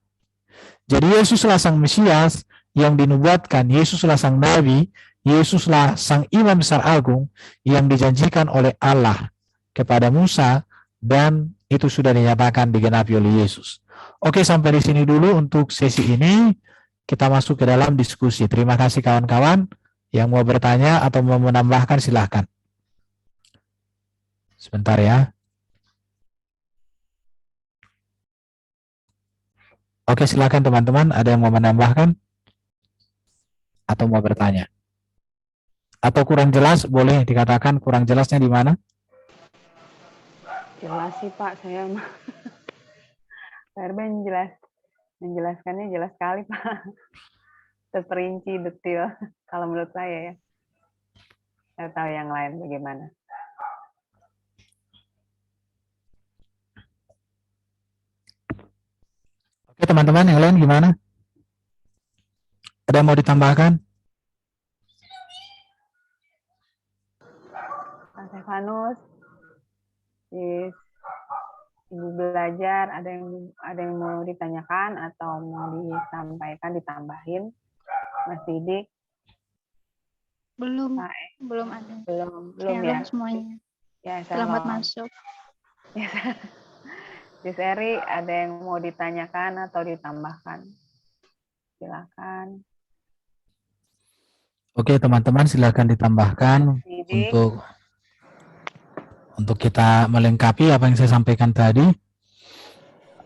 Jadi Yesuslah sang Mesias yang dinubuatkan, Yesuslah sang Nabi, Yesuslah sang Imam Besar Agung yang dijanjikan oleh Allah kepada Musa, dan itu sudah dinyatakan digenapi oleh Yesus. Oke, sampai di sini dulu untuk sesi ini. Kita masuk ke dalam diskusi. Terima kasih kawan-kawan. Yang mau bertanya atau mau menambahkan silahkan. Sebentar ya. Oke, silakan teman-teman. Ada yang mau menambahkan? Atau mau bertanya? Atau kurang jelas? Boleh dikatakan kurang jelasnya di mana? Jelas sih Pak, saya mah. Pak Herben menjelaskannya jelas sekali Pak. terperinci detil. Kalau menurut saya ya. Saya tahu yang lain bagaimana. Oke teman-teman, yang lain gimana? Ada yang mau ditambahkan? Mas Stefanus, Ibu belajar, ada yang mau ditanyakan atau mau disampaikan, ditambahin, Mas Didik? Belum, Pak, belum ada. belum Shalom ya. semuanya. Ya, Selamat shalom. masuk. Sis Eri, ada yang mau ditanyakan atau ditambahkan? Silakan. Oke teman-teman, silakan ditambahkan Didik. untuk kita melengkapi apa yang saya sampaikan tadi.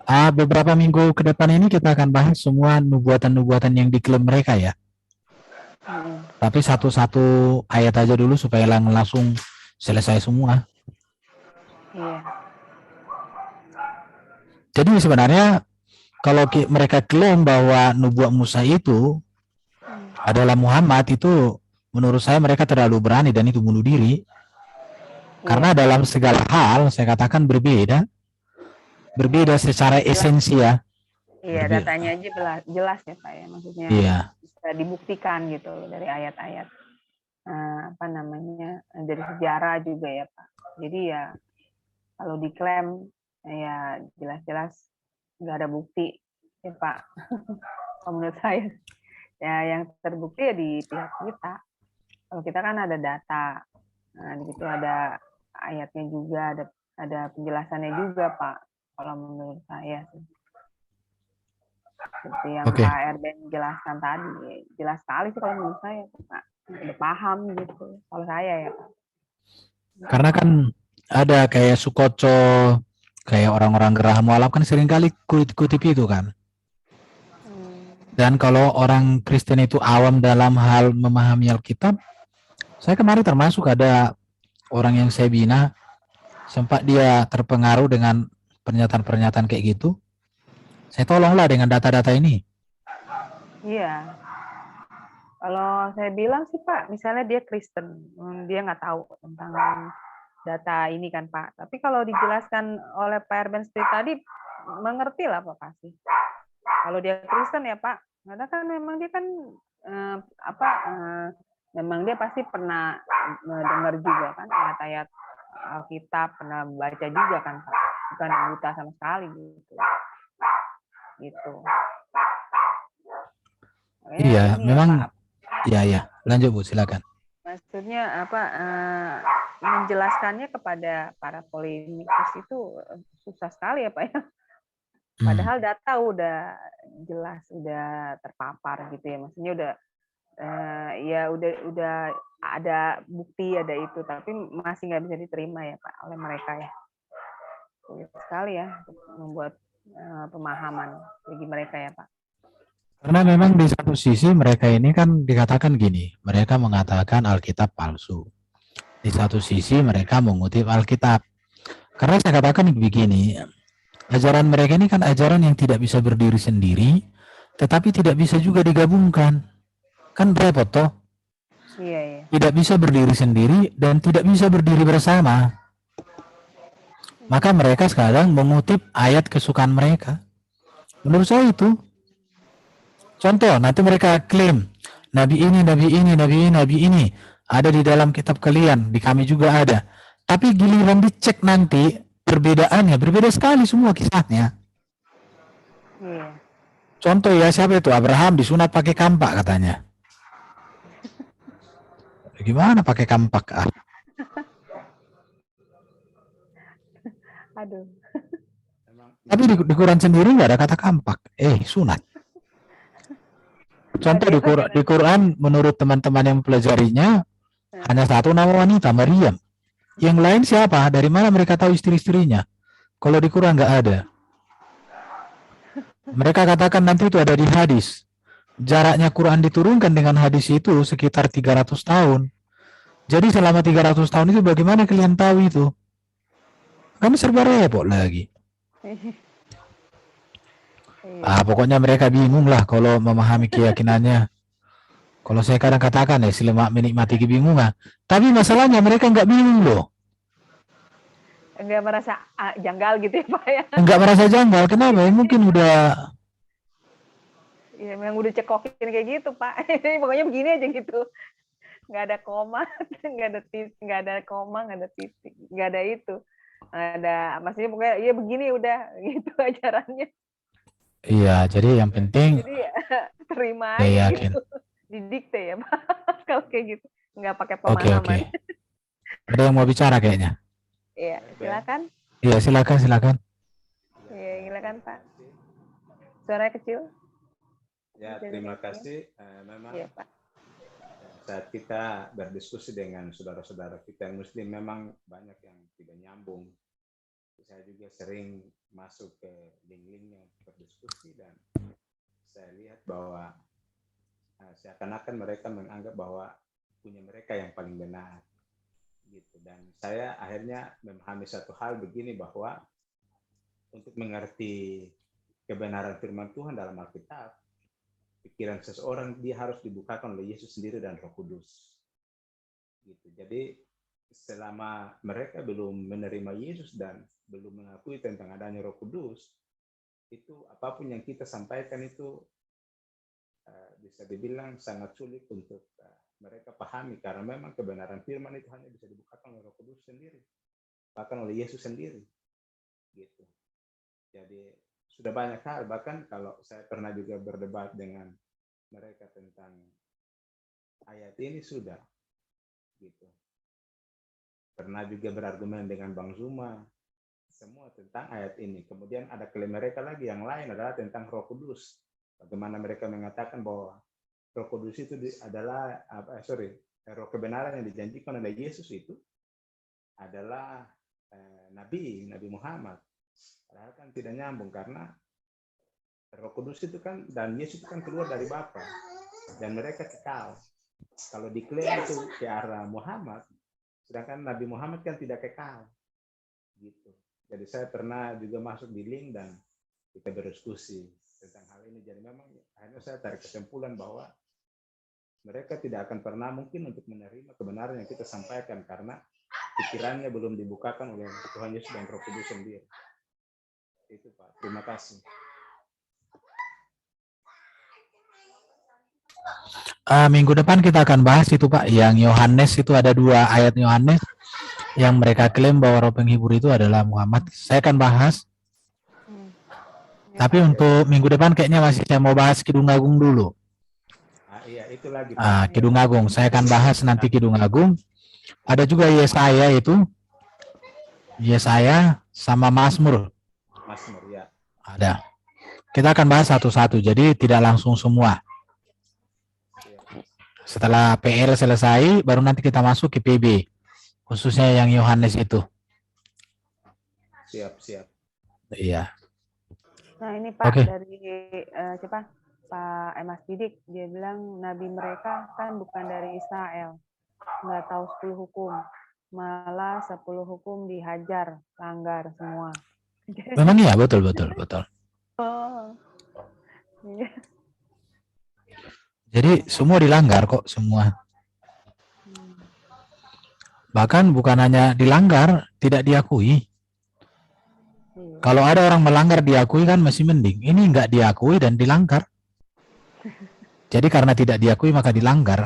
Beberapa minggu ke depan ini kita akan bahas semua nubuatan-nubuatan yang diklaim mereka ya. Tapi satu-satu ayat aja dulu supaya langsung selesai semua. Iya. Jadi sebenarnya kalau mereka klaim bahwa nubuat Musa itu adalah Muhammad, itu menurut saya mereka terlalu berani dan itu bunuh diri. Karena dalam segala hal saya katakan berbeda secara esensi ya. Iya, datanya aja jelas ya Pak ya, maksudnya Iya. bisa dibuktikan gitu dari ayat-ayat dari sejarah juga ya Pak. Jadi ya kalau diklaim ya jelas-jelas nggak ada bukti ya Pak. Kalau menurut saya ya yang terbukti ya di pihak kita. Kalau kita kan ada data, nah di situ ada ayatnya juga, ada penjelasannya juga Pak. Kalau menurut saya sih. Seperti yang Oke. Pak Erben jelaskan tadi, jelas sekali sih kalau menurut saya Pak. Udah paham gitu. Kalau saya ya Pak. Karena kan ada kayak Sukoco, kayak orang-orang Gerah Mualaf kan seringkali kutip itu kan. Dan kalau orang Kristen itu awam dalam hal memahami Alkitab, saya kemarin termasuk ada orang yang saya bina, sempat dia terpengaruh dengan pernyataan-pernyataan kayak gitu. Saya tolonglah dengan data-data ini. Iya. Kalau saya bilang sih Pak, misalnya dia Kristen, dia nggak tahu tentang data ini kan Pak. Tapi kalau dijelaskan oleh Pak Erben tadi, mengerti lah Pak pasti. Kalau dia Kristen ya Pak, karena kan memang dia kan memang dia pasti pernah dengar juga kan ayat-ayat Alkitab, pernah baca juga kan Pak. Bukan buta sama sekali gitu. Gitu. Iya, memang. Ya, lanjut Bu, silakan. Maksudnya menjelaskannya kepada para polemikus itu susah sekali ya Pak ya. Padahal data udah jelas, udah terpapar gitu ya. Maksudnya udah ada bukti, ada itu, tapi masih nggak bisa diterima ya Pak oleh mereka ya. Sulit sekali ya untuk membuat pemahaman bagi mereka ya Pak. Karena memang di satu sisi mereka ini kan dikatakan gini, mereka mengatakan Alkitab palsu. Di satu sisi mereka mengutip Alkitab. Karena saya katakan begini, ajaran mereka ini kan ajaran yang tidak bisa berdiri sendiri, tetapi tidak bisa juga digabungkan. Kan repot toh? Iya. Tidak bisa berdiri sendiri dan tidak bisa berdiri bersama. Maka mereka sekarang mengutip ayat kesukaan mereka. Menurut saya itu. Contoh, nanti mereka klaim, Nabi ini ada di dalam kitab kalian, di kami juga ada. Tapi giliran dicek nanti, perbedaannya, berbeda sekali semua kisahnya. Iya. Contoh ya, siapa itu? Abraham disunat pakai kampak katanya. Gimana pakai kampak? Aduh. Tapi di Quran sendiri nggak ada kata kampak. Sunat. Contoh di Quran menurut teman-teman yang mempelajarinya hanya satu nama wanita, Maryam. Yang lain siapa? Dari mana mereka tahu istri-istrinya? Kalau di Quran nggak ada. Mereka katakan nanti itu ada di hadis. Jaraknya Quran diturunkan dengan hadis itu sekitar 300 tahun. Jadi selama 300 tahun itu bagaimana kalian tahu itu? Kan serba repot lagi. Pokoknya mereka bingung lah kalau memahami keyakinannya. Kalau saya kadang katakan ya, selamat menikmati kebingungan. Tapi masalahnya mereka nggak bingung loh. Nggak merasa janggal gitu ya Pak ya? Nggak merasa janggal. Kenapa? Ya, mungkin udah. Ya, yang udah cekokin kayak gitu Pak. Pokoknya begini aja gitu. Nggak ada koma, nggak ada titik, nggak ada koma, nggak ada titik, nggak ada itu. Nggak ada, maksudnya pokoknya ya begini udah gitu ajarannya. Iya, jadi yang penting Jadi ya, terima saya aja yakin. gitu. Didikte ya Pak. Kalau kayak gitu. Nggak pakai Oke. pemahaman. Ada yang mau bicara kayaknya? Iya, silakan. Iya, silakan. Iya, silakan Pak. Suaranya kecil. Ya, terima kasih. Memang Iya Pak. saat kita berdiskusi dengan saudara-saudara kita yang Muslim, memang banyak yang tidak nyambung. Saya juga sering masuk ke link-link yang berdiskusi dan saya lihat bahwa seakan-akan mereka menganggap bahwa punya mereka yang paling benar. Gitu. Dan saya akhirnya memahami satu hal begini, bahwa untuk mengerti kebenaran firman Tuhan dalam Alkitab, pikiran seseorang dia harus dibukakan oleh Yesus sendiri dan Roh Kudus. Gitu. Jadi selama mereka belum menerima Yesus dan belum mengakui tentang adanya Roh Kudus, itu apapun yang kita sampaikan itu bisa dibilang sangat sulit untuk mereka pahami, karena memang kebenaran firman itu hanya bisa dibukakan oleh Roh Kudus sendiri, bahkan oleh Yesus sendiri. Gitu. Jadi sudah banyak hal, bahkan kalau saya pernah juga berdebat dengan mereka tentang ayat ini sudah, gitu. Pernah juga berargumen dengan Bang Zuma, semua tentang ayat ini. Kemudian ada klaim mereka lagi yang lain adalah tentang Roh Kudus. Bagaimana mereka mengatakan bahwa Roh Kudus itu adalah roh kebenaran yang dijanjikan oleh Yesus itu adalah Nabi Muhammad. Padahal kan tidak nyambung, karena Roh Kudus itu kan dan Yesus itu kan keluar dari Bapa dan mereka kekal. Kalau diklaim itu ke arah Muhammad, sedangkan Nabi Muhammad kan tidak kekal. Gitu. Jadi saya pernah juga masuk di link dan kita berdiskusi tentang hal ini. Jadi memang akhirnya saya tarik kesimpulan bahwa mereka tidak akan pernah mungkin untuk menerima kebenaran yang kita sampaikan, karena pikirannya belum dibukakan oleh Tuhan Yesus dan Roh Kudus sendiri. Itu Pak. Terima kasih. Minggu depan kita akan bahas itu Pak, yang Yohanes itu ada 2 ayat Yohanes yang mereka klaim bahwa roh penghibur itu adalah Muhammad. Saya akan bahas. Tapi untuk minggu depan kayaknya masih saya mau bahas Kidung Agung dulu. Iya, itu lagi. Kidung Agung, saya akan bahas nanti Kidung Agung. Ada juga Yesaya itu. Yesaya sama Mazmur. Mazmur, ya. Ada. Kita akan bahas satu-satu, jadi tidak langsung semua. Setelah PL selesai, baru nanti kita masuk ke PB. Khususnya yang Yohanes itu. Siap. Iya. Nah ini Pak, Oke. dari siapa? Pak Emas Didik, dia bilang nabi mereka kan bukan dari Israel, nggak tahu 10 hukum, malah 10 hukum dihajar, langgar semua. Memang iya, betul. Oh, iya. Jadi semua dilanggar kok, semua. Bahkan bukan hanya dilanggar, tidak diakui. Kalau ada orang melanggar diakui kan masih mending. Ini nggak diakui dan dilanggar. Jadi karena tidak diakui maka dilanggar.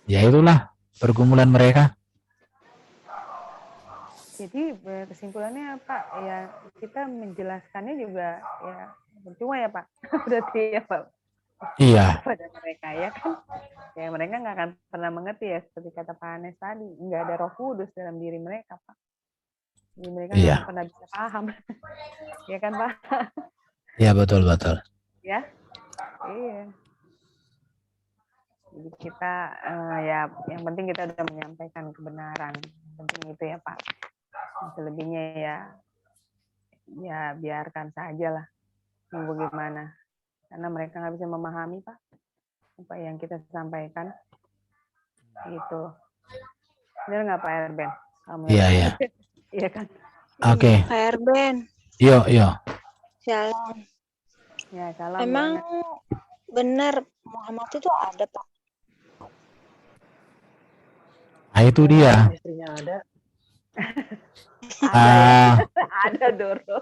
Ya itulah pergumulan mereka. Jadi kesimpulannya Pak, ya kita menjelaskannya juga ya percuma ya Pak. Berarti ya Pak. Iya. Pada mereka ya kan. Ya mereka nggak akan pernah mengerti ya, seperti kata Pak Anes tadi, nggak ada Roh Kudus dalam diri mereka Pak. Jadi mereka nggak akan pernah bisa paham. Ya kan Pak? Iya betul. Ya, iya. Jadi kita ya yang penting kita udah menyampaikan kebenaran, yang penting itu ya Pak. Selebihnya ya biarkan saja lah, mau bagaimana, karena mereka nggak bisa memahami Pak apa yang kita sampaikan. Gitu. Benar nggak Pak Erben? Iya. Iya kan? Oke. Pak Erben. Yo. Shalom. Ya, salam Emang banget. benar Muhammad itu ada, Pak? Nah, itu dia. Istrinya ada, Ada ya. Ah, Ada Doro.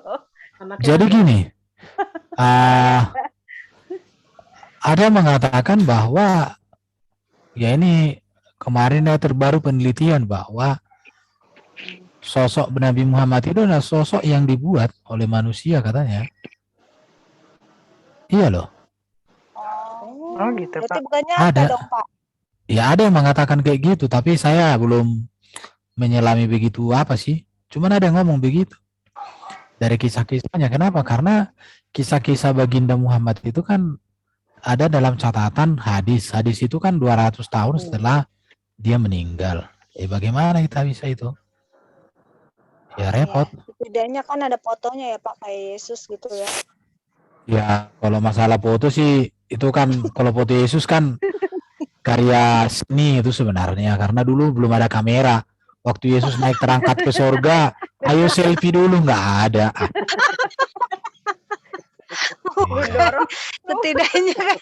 anaknya jadi ada. gini, ada yang mengatakan bahwa ya ini kemarin terbaru penelitian bahwa sosok Nabi Muhammad itu adalah sosok yang dibuat oleh manusia katanya. Iya loh, Oh gitu Berarti Pak. bukan nyata ada. dong, Pak. Ya ada yang mengatakan kayak gitu, tapi saya belum menyelami begitu apa sih. Cuman ada yang ngomong begitu dari kisah-kisahnya. Kenapa? Karena kisah-kisah baginda Muhammad itu kan ada dalam catatan hadis. Hadis itu kan 200 tahun setelah dia meninggal. Bagaimana kita bisa itu? Ya repot. Ya, setidaknya kan ada fotonya ya, Pak, kayak Yesus gitu ya. Ya kalau masalah foto sih itu kan kalau foto Yesus kan karya seni itu sebenarnya karena dulu belum ada kamera. Waktu Yesus naik terangkat ke surga, ayo selfie dulu, nggak ada. Iya. Doro. Setidaknya kan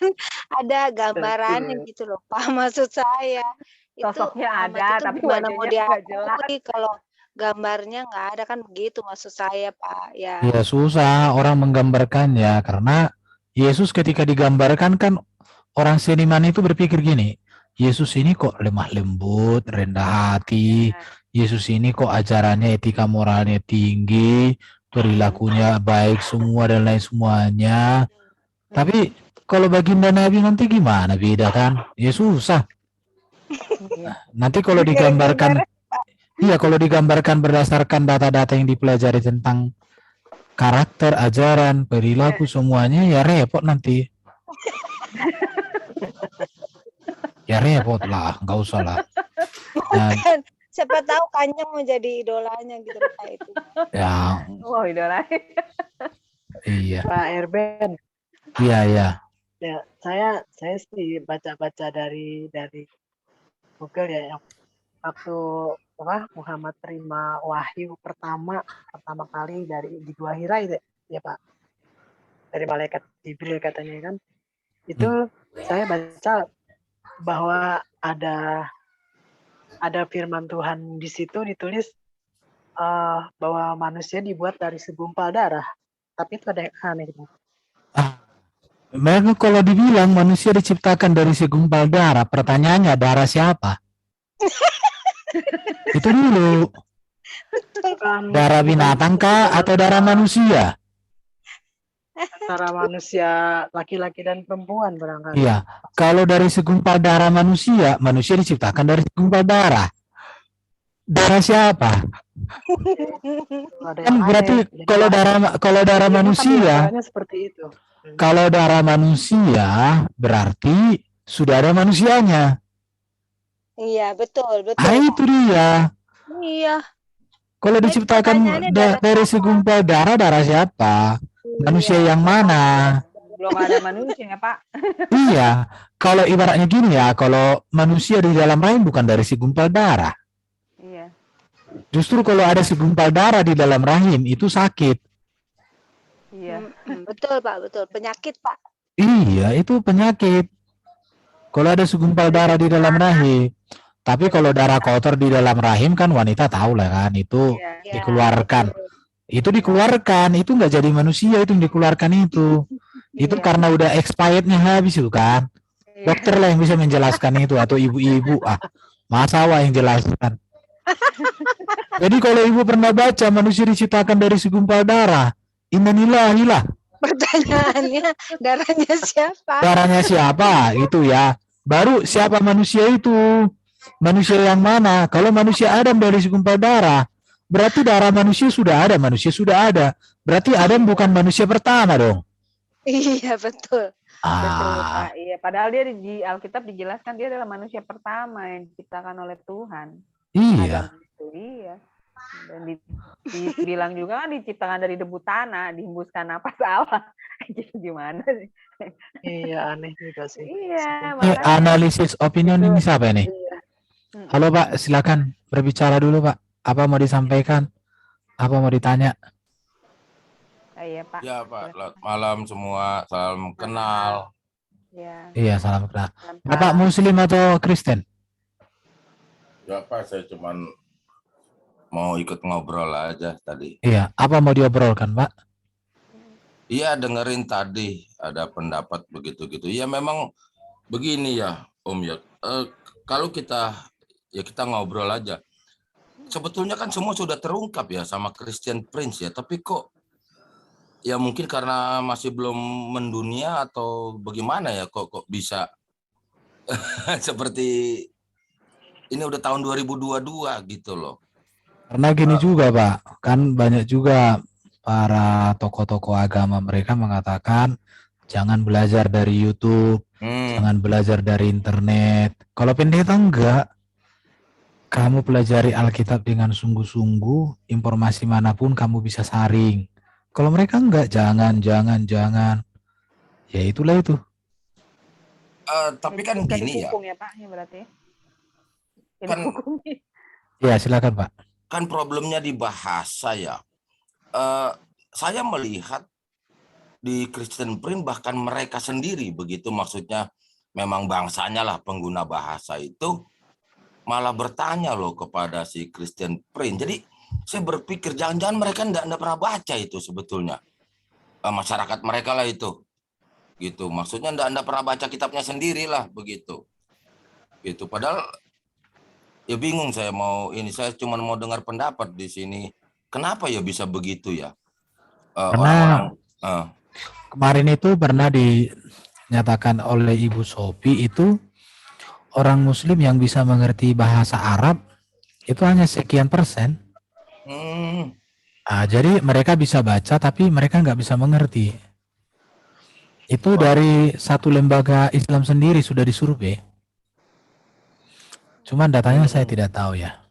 ada gambarannya gitu loh, Pak. Maksud saya itu Sosoknya Muhammad ada, itu tapi gimana mau wajahnya nggak jelas. diakui kalau gambarnya nggak ada, kan begitu maksud saya, Pak. Ya, Ya susah orang menggambarkannya karena Yesus ketika digambarkan kan orang seniman itu berpikir gini, Yesus ini kok lemah lembut, rendah hati, Yesus ini kok ajarannya etika moralnya tinggi, perilakunya baik semua dan lain semuanya. Tapi kalau baginda Nabi nanti gimana beda kan? Ya susah. Nanti kalau digambarkan, iya kalau digambarkan berdasarkan data-data yang dipelajari tentang karakter, ajaran, perilaku semuanya ya repot nanti. Ya repot lah, nggak usah lah. Nah, kan siapa tahu Kanjeng mau jadi idolanya gitu loh, Pak itu. ya Wow, idola. iya, Pak Erben, iya. ya saya sih baca-baca dari Google ya, yang waktu Muhammad terima wahyu pertama kali di Gua Hira itu ya Pak, dari malaikat Jibril katanya kan, itu saya baca bahwa ada firman Tuhan di situ ditulis bahwa manusia dibuat dari segumpal darah, tapi itu ada yang aneh gitu. Memang kalau dibilang manusia diciptakan dari segumpal darah, pertanyaannya darah siapa? Itu dulu. Darah binatang kah atau darah manusia? Antara manusia laki-laki dan perempuan barangkali. Iya. Kalau dari segumpal darah manusia, manusia diciptakan dari segumpal darah. Darah siapa? Ada Kan yang berarti aneh. kalau darah manusia, seperti itu. kalau darah manusia berarti sudah ada manusianya. Iya, betul. Ah, itu dia. Iya. Kalau diciptakan pertanyaannya darah dari siapa? segumpal darah siapa? Manusia yang mana? Belum ada manusia, Pak. Iya. Kalau ibaratnya gini ya, kalau manusia di dalam rahim bukan dari segumpal darah. Iya. Justru kalau ada segumpal darah di dalam rahim itu sakit. Iya. Betul, Pak, betul. Penyakit, Pak. Iya, itu penyakit. Kalau ada segumpal darah di dalam rahim. Tapi kalau darah kotor di dalam rahim kan wanita tahu lah kan, itu Iya. dikeluarkan. Itu dikeluarkan, itu nggak jadi manusia itu yang dikeluarkan itu. Itu Iya. karena udah expirednya habis itu kan. Iya. Dokter lah yang bisa menjelaskan itu atau ibu-ibu. Masa awak yang jelaskan. Jadi kalau ibu pernah baca manusia diciptakan dari segumpal darah, innalillahi lah. Pertanyaannya darahnya siapa? Darahnya siapa? Itu ya. Baru siapa manusia itu? Manusia yang mana? Kalau manusia Adam dari segumpal darah, berarti darah manusia sudah ada, Berarti Adam bukan manusia pertama dong. Iya, betul. Betul, Pak. Iya, padahal dia di Alkitab dijelaskan dia adalah manusia pertama yang diciptakan oleh Tuhan. Iya. Adam itu, iya. Dan dibilang juga kan diciptakan dari debu tanah, dihembuskan napas Allah. Gimana sih? Iya, aneh juga sih. Iya, Analisis opinion ini siapa ini? Iya. Halo Pak, silakan berbicara dulu Pak. Apa mau disampaikan? Apa mau ditanya? Iya Pak. Ya Pak, Silakan. selamat malam semua, salam kenal. Ya. Iya, salam kenal. Salam Bapak kenal. Muslim atau Kristen? Ya Pak, saya cuman mau ikut ngobrol aja tadi. Iya, apa mau diobrolkan, Pak? Iya, dengerin tadi ada pendapat begitu-gitu. Ya memang begini ya, Om ya. Kalau kita ngobrol aja. Sebetulnya kan semua sudah terungkap ya sama Christian Prince ya, tapi kok ya mungkin karena masih belum mendunia atau bagaimana ya kok bisa seperti ini udah tahun 2022 gitu loh. Karena gini juga, Pak, kan banyak juga para tokoh-tokoh agama mereka mengatakan jangan belajar dari YouTube, jangan belajar dari internet. Kalau pendeta enggak, kamu pelajari Alkitab dengan sungguh-sungguh, informasi manapun kamu bisa saring. Kalau mereka enggak, jangan. Ya itulah itu. Tapi kan Jadi gini ya. didukung ya Pak, ya berarti. Kan, ya silakan Pak. Kan problemnya di bahasa ya. Saya melihat di Christian Prince bahkan mereka sendiri begitu, maksudnya memang bangsanya lah pengguna bahasa itu malah bertanya loh kepada si Christian Prince. Jadi saya berpikir jangan-jangan mereka enggak pernah baca itu sebetulnya. Masyarakat mereka lah itu. Gitu. Maksudnya enggak pernah baca kitabnya sendiri lah begitu. Gitu. Padahal ya bingung saya saya cuma mau dengar pendapat di sini. Kenapa ya bisa begitu ya? Karena kemarin itu pernah dinyatakan oleh Ibu Sophie itu orang Muslim yang bisa mengerti bahasa Arab itu hanya sekian persen. Jadi mereka bisa baca tapi mereka nggak bisa mengerti. Itu dari satu lembaga Islam sendiri sudah disurvei. Cuman datanya saya tidak tahu ya.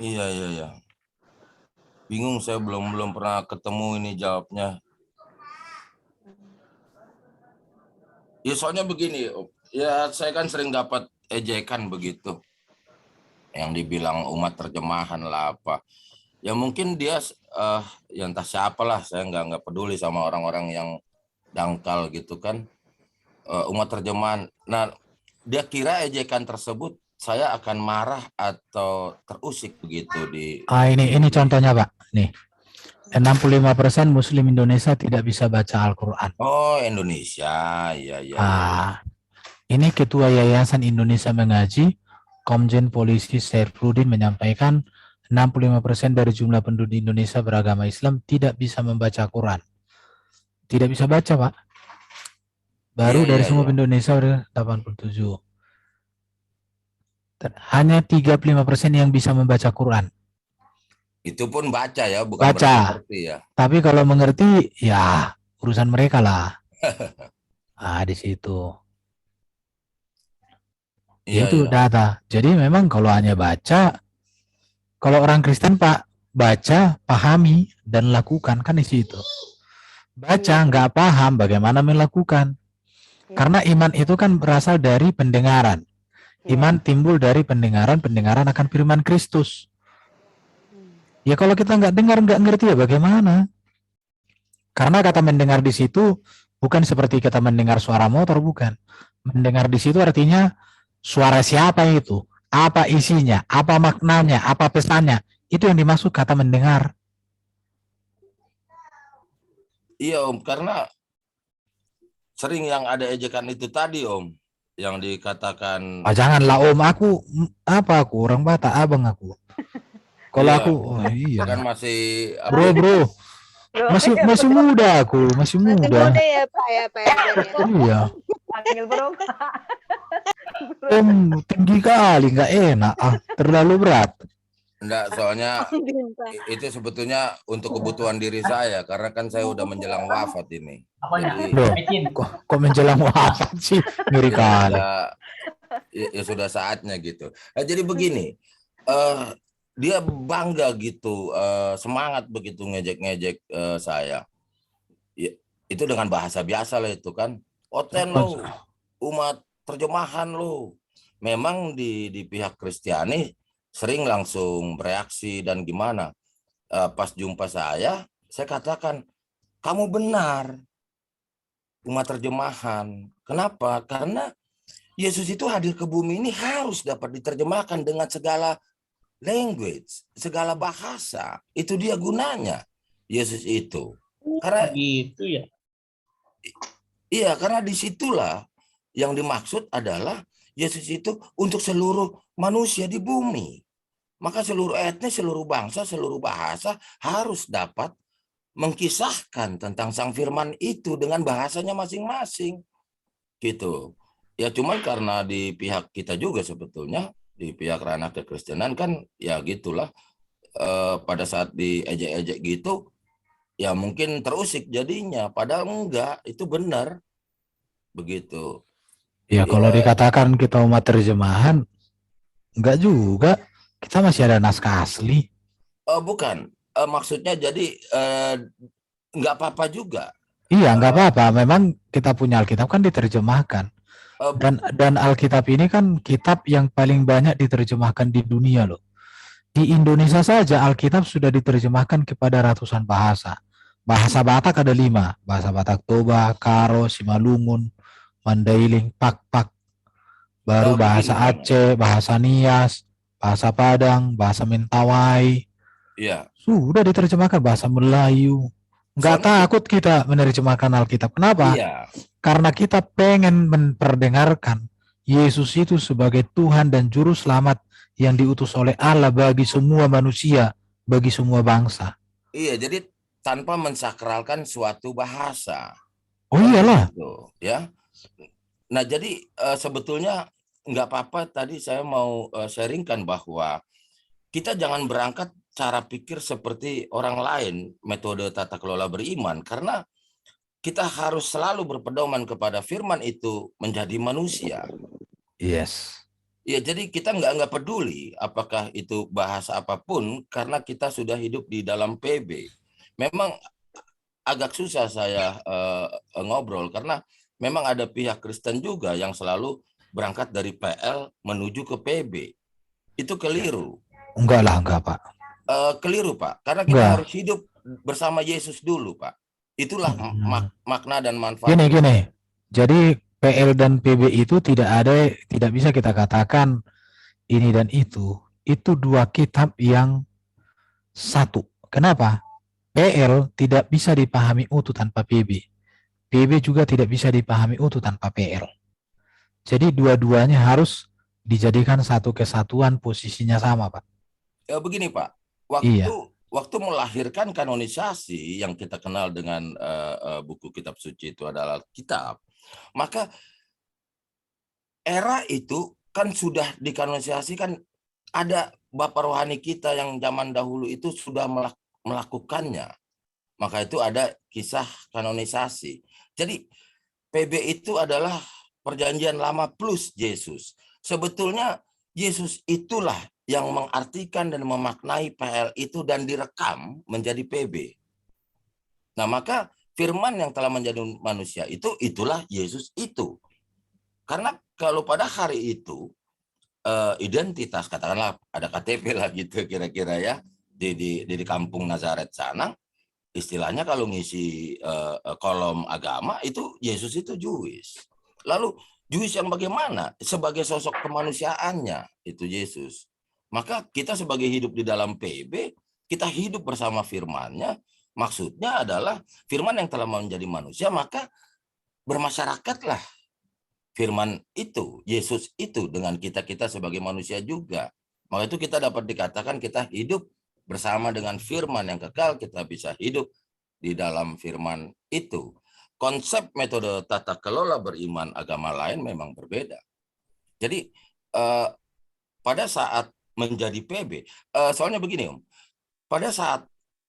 Iya. Bingung, saya belum pernah ketemu ini jawabnya. Ya soalnya begini, ya saya kan sering dapat ejekan begitu. Yang dibilang umat terjemahan lah apa. Ya mungkin dia ya entah siapa lah, saya nggak peduli sama orang-orang yang dangkal gitu kan. Umat terjemahan. Nah, dia kira ejekan tersebut saya akan marah atau terusik begitu di. Ini contohnya Pak. Nih. 65% Muslim Indonesia tidak bisa baca Al-Quran. Oh, Indonesia, iya. Ini Ketua Yayasan Indonesia Mengaji, Komjen Polisi Saifruddin menyampaikan 65% dari jumlah penduduk Indonesia beragama Islam tidak bisa membaca Quran. Tidak bisa baca, Pak. Baru dari semua Indonesia udah 87. Hanya 35% yang bisa membaca Quran. Itu pun baca ya, bukan baca. Mengerti ya. Tapi kalau mengerti, ya urusan mereka lah. Di situ. Itu data. Jadi memang kalau hanya baca, kalau orang Kristen Pak, baca, pahami, dan lakukan, kan di situ. Baca, nggak paham bagaimana melakukan. Karena iman itu kan berasal dari pendengaran. Iman timbul dari pendengaran akan firman Kristus. Ya kalau kita nggak dengar, nggak ngerti ya bagaimana? Karena kata mendengar di situ bukan seperti kita mendengar suara motor, bukan. Mendengar di situ artinya suara siapa itu, apa isinya, apa maknanya, apa pesannya. Itu yang dimaksud kata mendengar. Iya Om, karena sering yang ada ejekan itu tadi Om, yang dikatakan. Janganlah Om, aku orang Batak, abang aku. Kalau aku, iya. Kan masih bro. Masih muda aku, masih muda. Masih muda ya Pak ya. Iya. Panggil bro. Om tinggi kali, nggak enak. Terlalu berat. Enggak, soalnya itu sebetulnya untuk kebutuhan diri saya, karena kan saya udah menjelang wafat ini. Jadi, kok menjelang wafat sih? Ngeri kali. Ya sudah saatnya gitu. Jadi begini, dia bangga gitu, semangat begitu ngejek-ngejek saya. Ya, itu dengan bahasa biasa lah itu kan. Oten lo, umat terjemahan lo. Memang di pihak Kristiani sering langsung bereaksi dan gimana. Pas jumpa saya saya katakan, kamu benar, umat terjemahan. Kenapa? Karena Yesus itu hadir ke bumi ini harus dapat diterjemahkan dengan segala language, segala bahasa. Itu dia gunanya, Yesus itu. Karena Gitu ya. iya, karena disitulah yang dimaksud adalah Yesus itu untuk seluruh manusia di bumi. Maka seluruh etnis, seluruh bangsa, seluruh bahasa harus dapat mengkisahkan tentang Sang Firman itu dengan bahasanya masing-masing. Gitu. Ya cuman karena di pihak kita juga sebetulnya, di pihak ranah kekristenan kan ya gitulah, pada saat diejek-ejek gitu, ya mungkin terusik jadinya. Padahal enggak, itu benar. Begitu. Ya kalau Ya, dikatakan kita umat terjemahan, enggak juga. Kita masih ada naskah asli. bukan. Maksudnya jadi enggak apa-apa juga. Iya, enggak apa-apa. Memang kita punya Alkitab kan diterjemahkan. Eh, Dan Alkitab ini kan kitab yang paling banyak diterjemahkan di dunia loh. Di Indonesia saja Alkitab sudah diterjemahkan kepada ratusan bahasa. Bahasa Batak ada 5. Bahasa Batak Toba, Karo, Simalungun, Mandailing, Pak-Pak. Baru bahasa begini. Aceh, bahasa Nias, bahasa Padang, bahasa Mentawai. Iya. Sudah diterjemahkan bahasa Melayu. Enggak Soalnya takut kita menerjemahkan Alkitab. Kenapa? iya. Karena kita pengen memperdengarkan Yesus itu sebagai Tuhan dan Juru Selamat yang diutus oleh Allah bagi semua manusia, bagi semua bangsa. Iya, jadi tanpa mensakralkan suatu bahasa. Oh iyalah. Gitu, ya. Nah, jadi sebetulnya nggak apa-apa tadi saya mau sharingkan bahwa kita jangan berangkat cara pikir seperti orang lain, metode tata kelola beriman, karena kita harus selalu berpedoman kepada firman itu menjadi manusia. Yes. Ya, jadi kita nggak peduli apakah itu bahasa apapun, karena kita sudah hidup di dalam PB. Memang agak susah saya ngobrol, karena memang ada pihak Kristen juga yang selalu berangkat dari PL menuju ke PB. Itu keliru. Enggak lah, enggak Pak. Keliru Pak, karena kita harus hidup bersama Yesus dulu Pak. Itulah makna dan manfaat. Gini. Jadi PL dan PB itu tidak bisa kita katakan ini dan itu. Itu dua kitab yang satu. Kenapa? PL tidak bisa dipahami utuh tanpa PB. PB juga tidak bisa dipahami utuh tanpa PL. Jadi dua-duanya harus dijadikan satu kesatuan, posisinya sama Pak. Begini Pak, waktu melahirkan kanonisasi yang kita kenal dengan buku kitab suci itu adalah kitab, maka era itu kan sudah dikanonisasi, kan ada Bapak rohani kita yang zaman dahulu itu sudah melakukannya. Maka itu ada kisah kanonisasi. Jadi PB itu adalah perjanjian lama plus Yesus. Sebetulnya Yesus itulah yang mengartikan dan memaknai PL itu dan direkam menjadi PB. Nah, maka firman yang telah menjadi manusia itulah Yesus itu. Karena kalau pada hari itu identitas, katakanlah ada KTP lah gitu kira-kira ya, di kampung Nazaret sana, istilahnya kalau ngisi kolom agama itu Yesus itu Jewish. Lalu Jewish yang bagaimana? Sebagai sosok kemanusiaannya itu Yesus. Maka kita sebagai hidup di dalam PB, kita hidup bersama firman-Nya. Maksudnya adalah firman yang telah menjadi manusia, maka bermasyarakatlah firman itu, Yesus itu dengan kita sebagai manusia juga. Maka itu kita dapat dikatakan kita hidup bersama dengan firman yang kekal, kita bisa hidup di dalam firman itu. Konsep metode tata kelola beriman agama lain memang berbeda. Jadi pada saat menjadi PB, soalnya begini Om, pada saat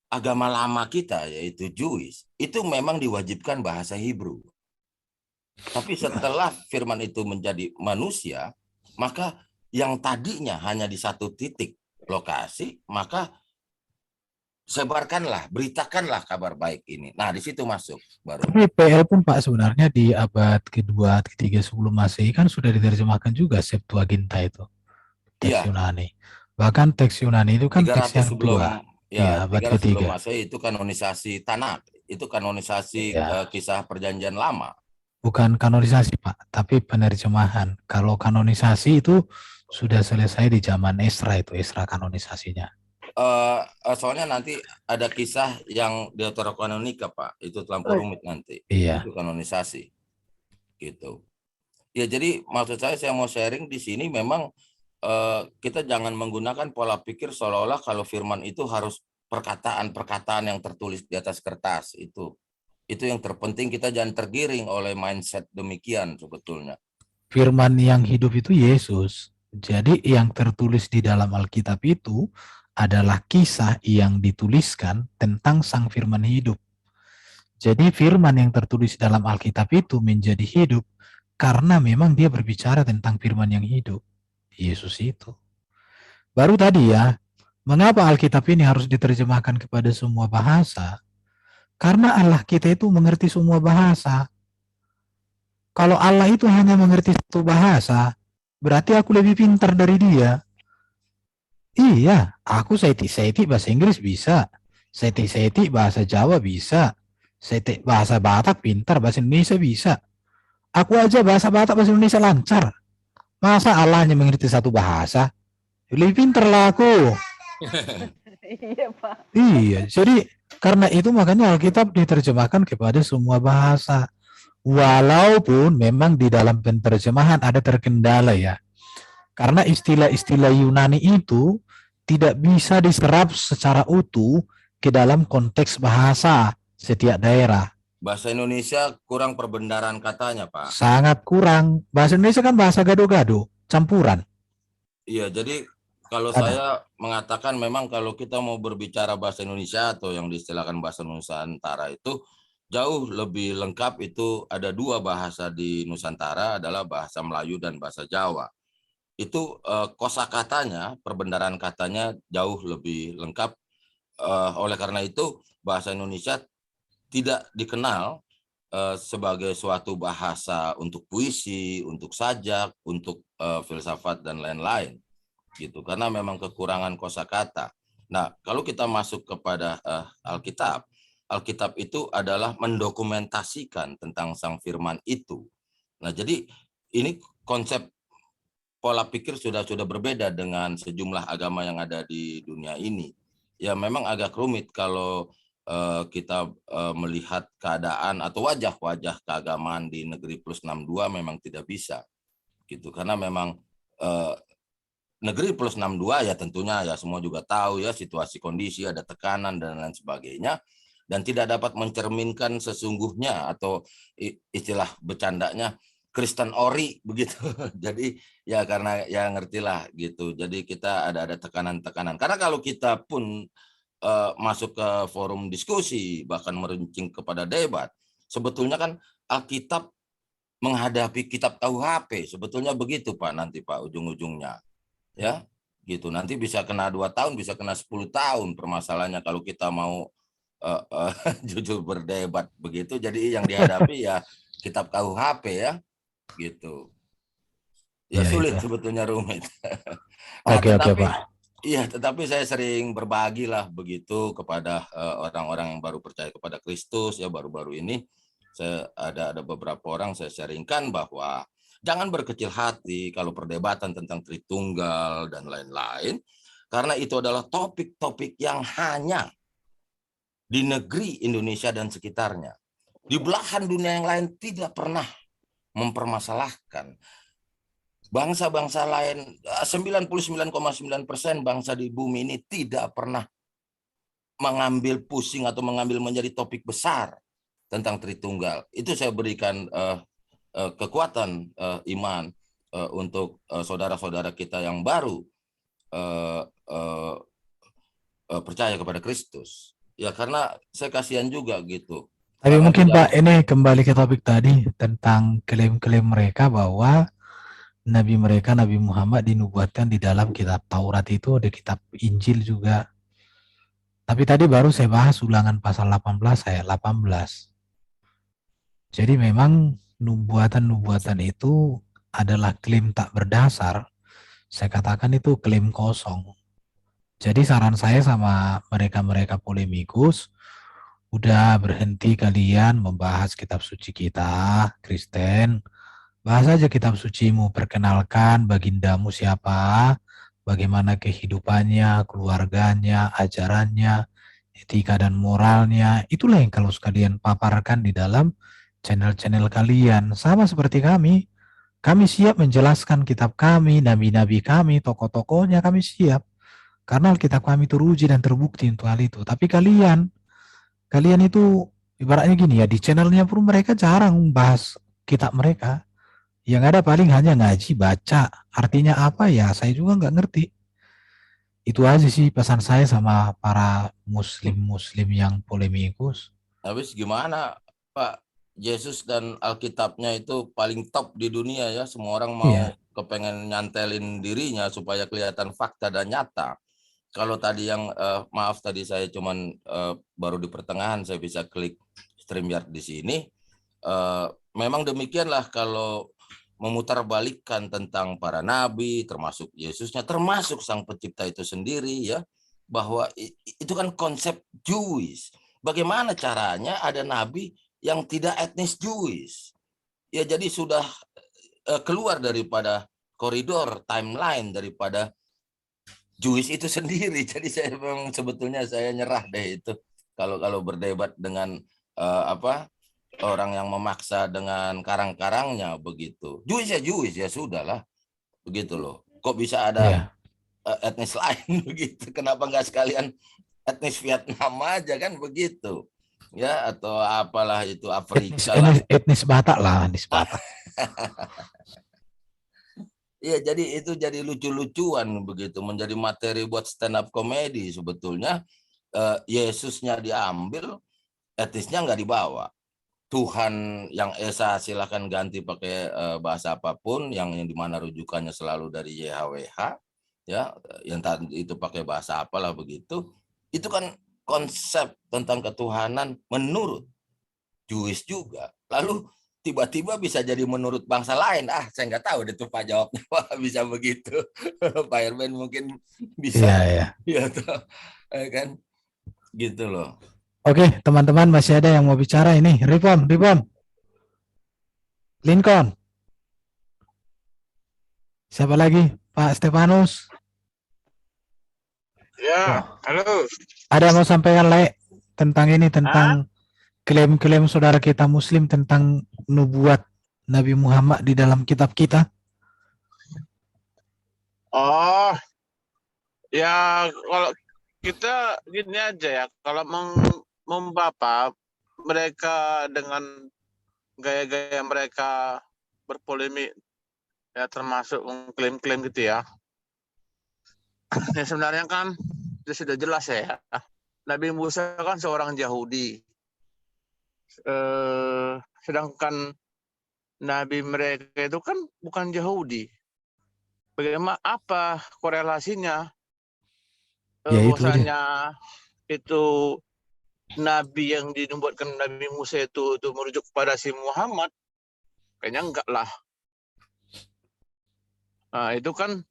agama lama kita yaitu Jewish, itu memang diwajibkan bahasa Hebrew. Tapi setelah firman itu menjadi manusia, maka yang tadinya hanya di satu titik lokasi, maka sebarkanlah, beritakanlah kabar baik ini. Nah, di situ masuk baru. Tapi PL pun Pak sebenarnya di abad kedua, ketiga sebelum Masehi kan sudah diterjemahkan juga Septuaginta itu. Teks Yunani. Bahkan teks Yunani itu kan teks yang tua. Ya, Iya, abad 3 sebelum ketiga. Masehi itu kanonisasi Tanakh. Itu kanonisasi Iya. kisah perjanjian lama. Bukan kanonisasi, Pak, tapi penerjemahan. Kalau kanonisasi itu sudah selesai di zaman Esra, itu Esra kanonisasinya. Soalnya nanti ada kisah yang Deuterokanonika, Pak. Itu terlampau rumit nanti. Iya. Itu kanonisasi. Gitu. Ya, jadi maksud saya mau sharing di sini memang kita jangan menggunakan pola pikir seolah-olah kalau firman itu harus perkataan-perkataan yang tertulis di atas kertas itu. Itu yang terpenting, kita jangan tergiring oleh mindset demikian sebetulnya. Firman yang hidup itu Yesus. Jadi yang tertulis di dalam Alkitab itu adalah kisah yang dituliskan tentang Sang Firman hidup. Jadi firman yang tertulis dalam Alkitab itu menjadi hidup karena memang dia berbicara tentang firman yang hidup. Yesus itu. Baru tadi ya, mengapa Alkitab ini harus diterjemahkan kepada semua bahasa? Karena Allah kita itu mengerti semua bahasa. Kalau Allah itu hanya mengerti satu bahasa, berarti aku lebih pintar dari dia. Iya, aku saiti bahasa Inggris bisa. Saiti bahasa Jawa bisa. Saiti bahasa Batak pintar, bahasa Indonesia bisa. Aku aja bahasa Batak, bahasa Indonesia lancar. Masa Allah hanya mengerti satu bahasa? Lebih pintar lah aku. Iya, Pak. Iya, jadi karena itu makanya Alkitab diterjemahkan kepada semua bahasa. Walaupun memang di dalam penerjemahan ada terkendala ya. Karena istilah-istilah Yunani itu tidak bisa diserap secara utuh ke dalam konteks bahasa setiap daerah. Bahasa Indonesia kurang perbendaharaan katanya, Pak. Sangat kurang. Bahasa Indonesia kan bahasa gado-gado, campuran. Iya, jadi kalau Ada. saya mengatakan memang kalau kita mau berbicara bahasa Indonesia atau yang diistilahkan bahasa Nusantara itu jauh lebih lengkap. Itu ada 2 bahasa di Nusantara, adalah bahasa Melayu dan bahasa Jawa. Itu kosakatanya, perbendaharaan katanya jauh lebih lengkap. Oleh karena itu bahasa Indonesia tidak dikenal sebagai suatu bahasa untuk puisi, untuk sajak, untuk filsafat dan lain-lain. Gitu, karena memang kekurangan kosakata. Nah, kalau kita masuk kepada Alkitab, Alkitab itu adalah mendokumentasikan tentang Sang Firman itu. Nah, jadi ini konsep pola pikir sudah berbeda dengan sejumlah agama yang ada di dunia ini. Ya, memang agak rumit kalau kita melihat keadaan atau wajah-wajah keagamaan di negeri plus 62 memang tidak bisa. Gitu, karena memang negeri plus 62 ya tentunya ya semua juga tahu ya situasi kondisi, ada tekanan dan lain sebagainya, dan tidak dapat mencerminkan sesungguhnya atau istilah bercandanya Kristen ori begitu. Jadi ya karena ya ngertilah gitu. Jadi kita ada tekanan-tekanan. Karena kalau kita pun masuk ke forum diskusi bahkan meruncing kepada debat, sebetulnya kan Alkitab menghadapi kitab KUHP, sebetulnya begitu Pak, nanti Pak ujung-ujungnya. Ya, gitu. Nanti bisa kena 2 tahun, bisa kena 10 tahun permasalahannya kalau kita mau jujur berdebat begitu. Jadi yang dihadapi ya kitab KUHP ya, gitu. Ya, Ya, sulit itu. sebetulnya, rumit. Nah, Oke, Pak. tetapi saya sering berbagi lah begitu kepada orang-orang yang baru percaya kepada Kristus ya, baru-baru ini saya ada beberapa orang saya sharingkan bahwa jangan berkecil hati kalau perdebatan tentang Tritunggal dan lain-lain, karena itu adalah topik-topik yang hanya di negeri Indonesia dan sekitarnya. Di belahan dunia yang lain tidak pernah mempermasalahkan. Bangsa-bangsa lain, 99,9% bangsa di bumi ini tidak pernah mengambil pusing atau mengambil menjadi topik besar tentang Tritunggal. Itu saya berikan kekuatan iman untuk saudara-saudara kita yang baru percaya kepada Kristus. Ya karena saya kasihan juga gitu. Tapi Karena mungkin Pak, ini kembali ke topik tadi tentang klaim-klaim mereka bahwa Nabi mereka, Nabi Muhammad dinubuatkan di dalam kitab Taurat itu, ada kitab Injil juga. Tapi tadi baru saya bahas Ulangan pasal 18 ayat 18. Jadi memang nubuatan-nubuatan itu adalah klaim tak berdasar. Saya katakan itu klaim kosong. Jadi saran saya sama mereka-mereka polemikus, udah berhenti kalian membahas kitab suci kita, Kristen. Bahas aja kitab sucimu, perkenalkan bagindamu siapa, bagaimana kehidupannya, keluarganya, ajarannya, etika dan moralnya. Itulah yang kalau sekalian paparkan di dalam channel-channel kalian. Sama seperti kami. Kami siap menjelaskan kitab kami, nabi-nabi kami, tokoh-tokohnya kami siap. Karena Alkitab kami teruji dan terbukti untuk hal itu. Tapi kalian itu ibaratnya gini ya, di channelnya pun mereka jarang bahas kitab mereka. Yang ada paling hanya ngaji, baca. Artinya apa ya, saya juga nggak ngerti. Itu aja sih pesan saya sama para muslim-muslim yang polemikus. Habis gimana Pak? Yesus dan Alkitabnya itu paling top di dunia ya. Semua orang mau Iya. kepengen nyantelin dirinya supaya kelihatan fakta dan nyata. Kalau tadi yang maaf tadi saya cuman baru di pertengahan saya bisa klik StreamYard di sini. Memang demikianlah kalau memutarbalikkan tentang para nabi, termasuk Yesusnya, termasuk sang pencipta itu sendiri ya, bahwa itu kan konsep Jewish. Bagaimana caranya ada nabi yang tidak etnis Jewish? Ya jadi sudah keluar daripada koridor timeline daripada Jewish itu sendiri. Jadi saya memang sebetulnya saya nyerah deh itu kalau berdebat dengan orang yang memaksa dengan karang-karangnya begitu. Jewish ya sudahlah begitu loh. Kok bisa ada etnis lain begitu? Kenapa nggak sekalian etnis Vietnam aja kan begitu? Ya atau apalah itu Afrika lah. Etnis Batak lah, etnis Batak. Iya, jadi itu jadi lucu-lucuan begitu, menjadi materi buat stand up komedi sebetulnya. Yesusnya diambil, etnisnya nggak dibawa. Tuhan yang Esa silakan ganti pakai bahasa apapun, yang dimana rujukannya selalu dari YHWH, ya, yang tadi itu pakai bahasa apalah begitu. Itu kan konsep tentang ketuhanan menurut Jewish juga. Lalu tiba-tiba bisa jadi menurut bangsa lain. Saya nggak tahu deh tuh Pak jawabnya Pak bisa begitu. Pak Herben mungkin bisa. Iya. Ya kan gitu loh. Oke, teman-teman masih ada yang mau bicara ini. Ripon. Lincoln. Siapa lagi? Pak Stefanus. Ya, halo. Ada yang mau sampaikan Le tentang ini, tentang klaim-klaim saudara kita Muslim tentang nubuat Nabi Muhammad di dalam kitab kita? Oh, ya kalau kita gini aja ya, kalau membapa mereka dengan gaya-gaya mereka berpolemik, ya termasuk mengklaim-klaim gitu ya. Ya sebenarnya kan itu sudah jelas ya. Nabi Musa kan seorang Yahudi. Sedangkan Nabi mereka itu kan bukan Yahudi. Bagaimana apa korelasinya? Bahwasanya itu Nabi yang dinubuatkan Nabi Musa itu merujuk kepada si Muhammad, kayaknya enggak lah. Nah, itu kan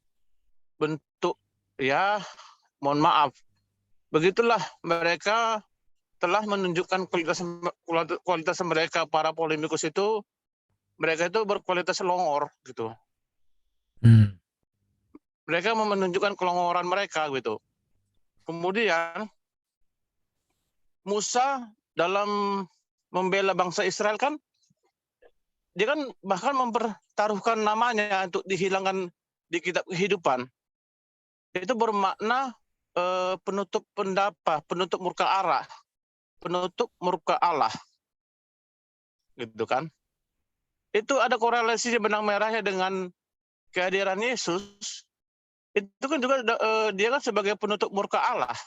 bentuk ya, mohon maaf. Begitulah mereka telah menunjukkan kualitas mereka, para polemikus itu, mereka itu berkualitas longor gitu. Mereka menunjukkan kelongoran mereka gitu. Kemudian Musa dalam membela bangsa Israel kan, dia kan bahkan mempertaruhkan namanya untuk dihilangkan di kitab kehidupan. Itu bermakna penutup murka Allah, gitu kan? Itu ada korelasi benang merahnya dengan kehadiran Yesus. Itu kan juga dia kan sebagai penutup murka Allah,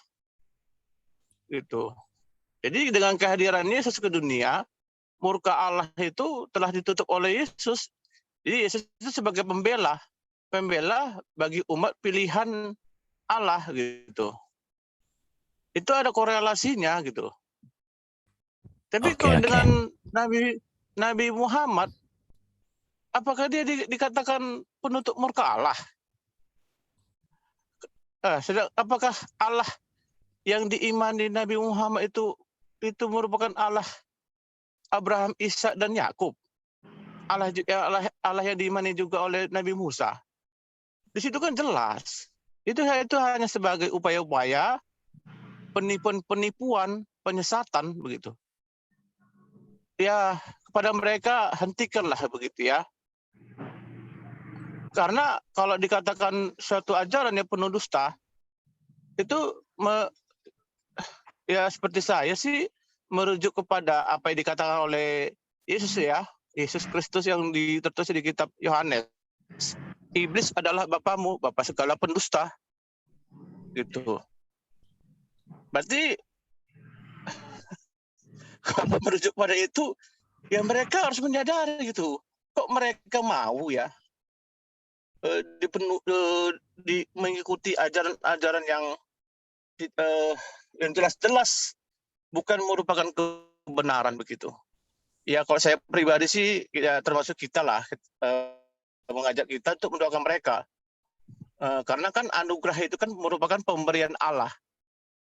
gitu. Jadi dengan kehadiran Yesus ke dunia, murka Allah itu telah ditutup oleh Yesus. Jadi Yesus itu sebagai pembela bagi umat pilihan Allah gitu. Itu ada korelasinya gitu. Tapi kalau dengan Nabi Muhammad, apakah dia dikatakan penutup murka Allah? apakah Allah yang diimani Nabi Muhammad itu merupakan Allah Abraham, Ishak dan Yakub? Allah yang diimani juga oleh Nabi Musa. Di situ kan jelas. Itu hanya sebagai upaya-upaya penipuan, penyesatan begitu. Ya, kepada mereka hentikanlah begitu ya. Karena kalau dikatakan suatu ajaran yang penuh dusta, itu ya seperti saya sih merujuk kepada apa yang dikatakan oleh Yesus ya, Yesus Kristus yang tertulis di kitab Yohanes. Iblis adalah bapamu, bapa segala pendusta. Gitu. Berarti kalau merujuk pada itu, ya mereka harus menyadari gitu. Kok mereka mau ya mengikuti ajaran-ajaran yang jelas-jelas bukan merupakan kebenaran begitu. Ya kalau saya pribadi sih ya termasuk kita lah mengajak kita untuk mendoakan mereka. Karena kan anugerah itu kan merupakan pemberian Allah.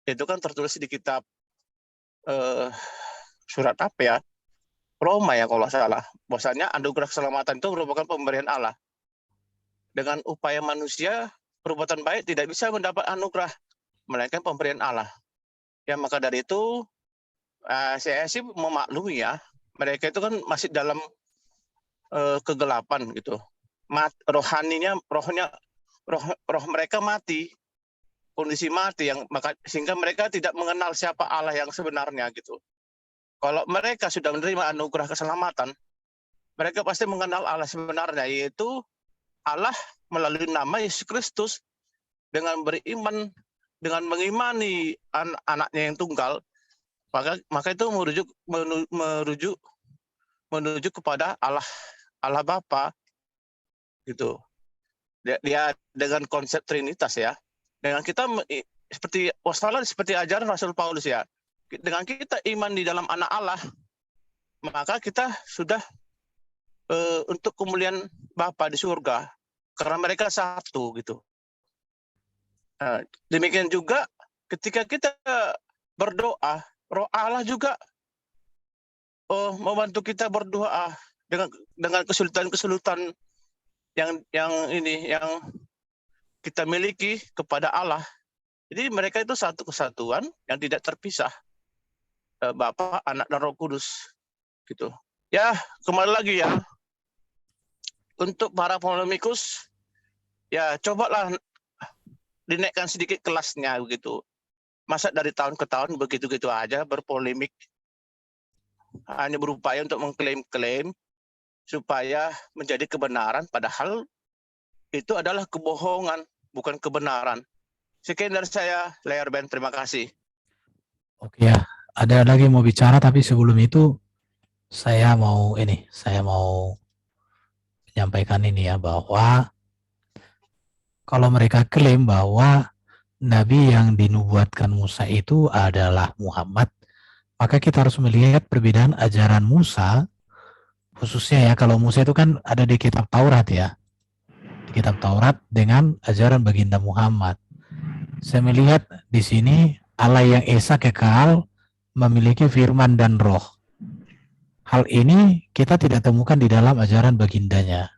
Itu kan tertulis di kitab surat apa ya? Roma ya kalau salah. Bahwasanya anugerah keselamatan itu merupakan pemberian Allah. Dengan upaya manusia, perbuatan baik tidak bisa mendapat anugerah, melainkan pemberian Allah. Ya maka dari itu saya sih memaklumi ya, mereka itu kan masih dalam kegelapan gitu. Roh mereka mati, kondisi mati sehingga mereka tidak mengenal siapa Allah yang sebenarnya gitu. Kalau mereka sudah menerima anugerah keselamatan, mereka pasti mengenal Allah sebenarnya, yaitu Allah melalui nama Yesus Kristus. Dengan beriman, dengan mengimani anaknya yang tunggal, maka itu menuju kepada Allah Bapa gitu. Dia dengan konsep Trinitas ya. Dengan kita seperti ajaran Rasul Paulus ya. Dengan kita iman di dalam anak Allah, maka kita sudah untuk kemuliaan Bapa di surga. Karena mereka satu gitu. Nah, demikian juga ketika kita berdoa, Roh Allah juga membantu kita berdoa dengan kesulitan-kesulitan yang kita miliki kepada Allah. Jadi mereka itu satu kesatuan yang tidak terpisah. Bapa, Anak, dan Roh Kudus gitu. Ya, kembali lagi ya. Untuk para polemikus, ya cobalah dinaikkan sedikit kelasnya begitu. Masa dari tahun ke tahun begitu-gitu aja berpolemik, hanya berupaya untuk mengklaim-klaim supaya menjadi kebenaran, padahal itu adalah kebohongan, bukan kebenaran. Sekian dari saya, Layer Ben, terima kasih. Oke ya, ada lagi mau bicara, tapi sebelum itu saya mau menyampaikan ini ya, bahwa kalau mereka klaim bahwa Nabi yang dinubuatkan Musa itu adalah Muhammad, maka kita harus melihat perbedaan ajaran Musa, khususnya ya, kalau Musa itu kan ada di kitab Taurat ya, di kitab Taurat dengan ajaran baginda Muhammad. Saya melihat di sini Allah yang Esa kekal memiliki firman dan roh. Hal ini kita tidak temukan di dalam ajaran bagindanya.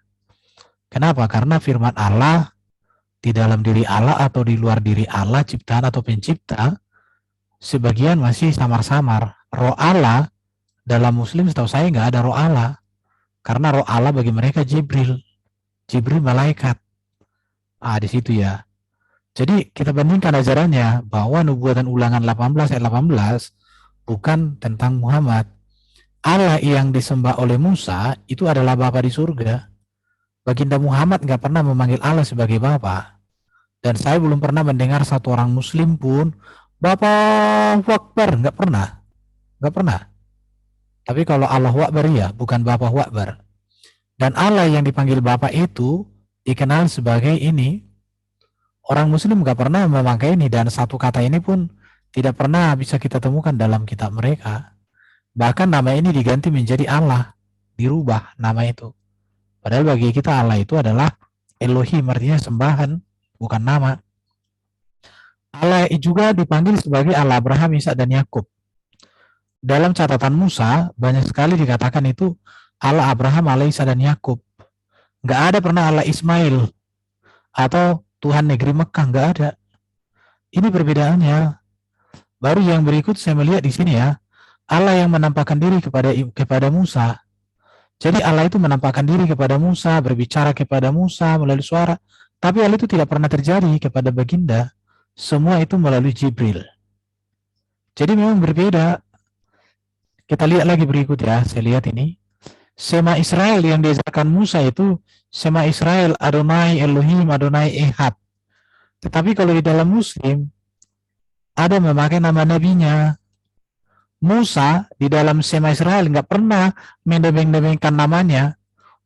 Kenapa? Karena firman Allah di dalam diri Allah atau di luar diri Allah, ciptaan atau pencipta, sebagian masih samar-samar. Roh Allah dalam Muslim setahu saya nggak ada roh Allah. Karena roh Allah bagi mereka Jibril malaikat. Di situ ya. Jadi kita bandingkan ajarannya bahwa nubuatan Ulangan 18 ayat 18 bukan tentang Muhammad. Allah yang disembah oleh Musa itu adalah Bapa di surga. Baginda Muhammad nggak pernah memanggil Allah sebagai Bapa. Dan saya belum pernah mendengar satu orang Muslim pun Bapak Akbar, nggak pernah. Tapi kalau Allah Akbar ya, bukan Bapak Akbar. Dan Allah yang dipanggil Bapa itu dikenal sebagai ini. Orang Muslim nggak pernah memakai ini, dan satu kata ini pun tidak pernah bisa kita temukan dalam kitab mereka. Bahkan nama ini diganti menjadi Allah, dirubah nama itu. Padahal bagi kita Allah itu adalah Elohim, artinya sembahan, bukan nama. Allah juga dipanggil sebagai Allah Abraham, Ishak, dan Yakub. Dalam catatan Musa, banyak sekali dikatakan itu Allah Abraham, Allah Ishak, dan Yakub. Nggak ada pernah Allah Ismail atau Tuhan negeri Mekah, nggak ada. Ini perbedaannya. Baru yang berikut saya melihat di sini ya, Allah yang menampakkan diri kepada Musa. Jadi Allah itu menampakkan diri kepada Musa, berbicara kepada Musa melalui suara. Tapi hal itu tidak pernah terjadi kepada baginda. Semua itu melalui Jibril. Jadi memang berbeda. Kita lihat lagi berikut ya, saya lihat ini. Sema Israel yang diajarkan Musa itu Sema Israel, Adonai Elohim, Adonai Ehad. Tetapi kalau di dalam Muslim ada memakai nama nabinya. Musa di dalam Sema Israel nggak pernah mendebeng-debengkan namanya.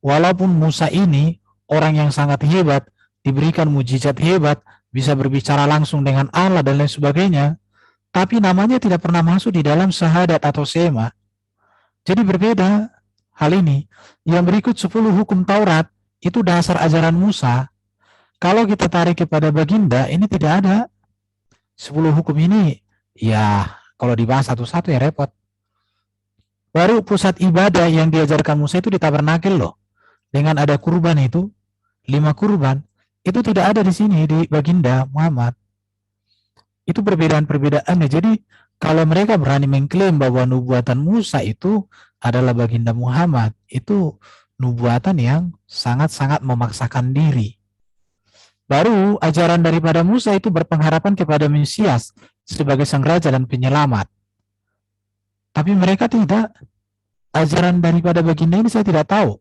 Walaupun Musa ini orang yang sangat hebat, diberikan mujizat hebat, bisa berbicara langsung dengan Allah dan lain sebagainya. Tapi namanya tidak pernah masuk di dalam syahadat atau sema. Jadi berbeda hal ini. Yang berikut 10 hukum Taurat, itu dasar ajaran Musa. Kalau kita tarik kepada baginda, ini tidak ada. 10 hukum ini, ya kalau dibahas satu-satu ya repot. Baru pusat ibadah yang diajarkan Musa itu di tabernakel loh. Dengan ada kurban itu, 5 kurban. Itu tidak ada di sini, di baginda Muhammad. Itu perbedaan-perbedaannya. Jadi kalau mereka berani mengklaim bahwa nubuatan Musa itu adalah baginda Muhammad, itu nubuatan yang sangat-sangat memaksakan diri. Baru ajaran daripada Musa itu berpengharapan kepada Mesias sebagai sang raja dan penyelamat. Tapi mereka tidak. Ajaran daripada baginda ini saya tidak tahu.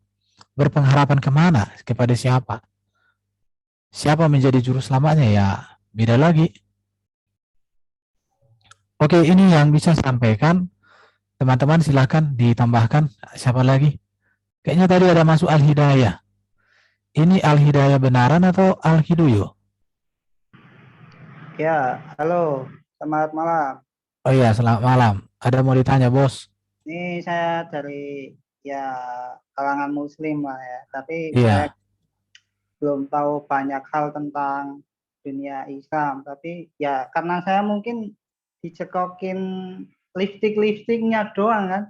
Berpengharapan kemana? Kepada siapa? Siapa menjadi juru selamatnya? Ya beda lagi. Oke, ini yang bisa saya sampaikan. Teman-teman silakan ditambahkan. Siapa lagi? Kayaknya tadi ada masuk Al-Hidayah. Ini Al-Hidayah benaran atau Al-Hiduyo? Ya, halo, selamat malam. Oh iya, selamat malam. Ada mau ditanya, Bos? Ini saya dari ya kalangan Muslim lah ya, tapi Iya. saya belum tahu banyak hal tentang dunia Islam. Tapi ya karena saya mungkin dicekokin lifting-liftingnya doang kan.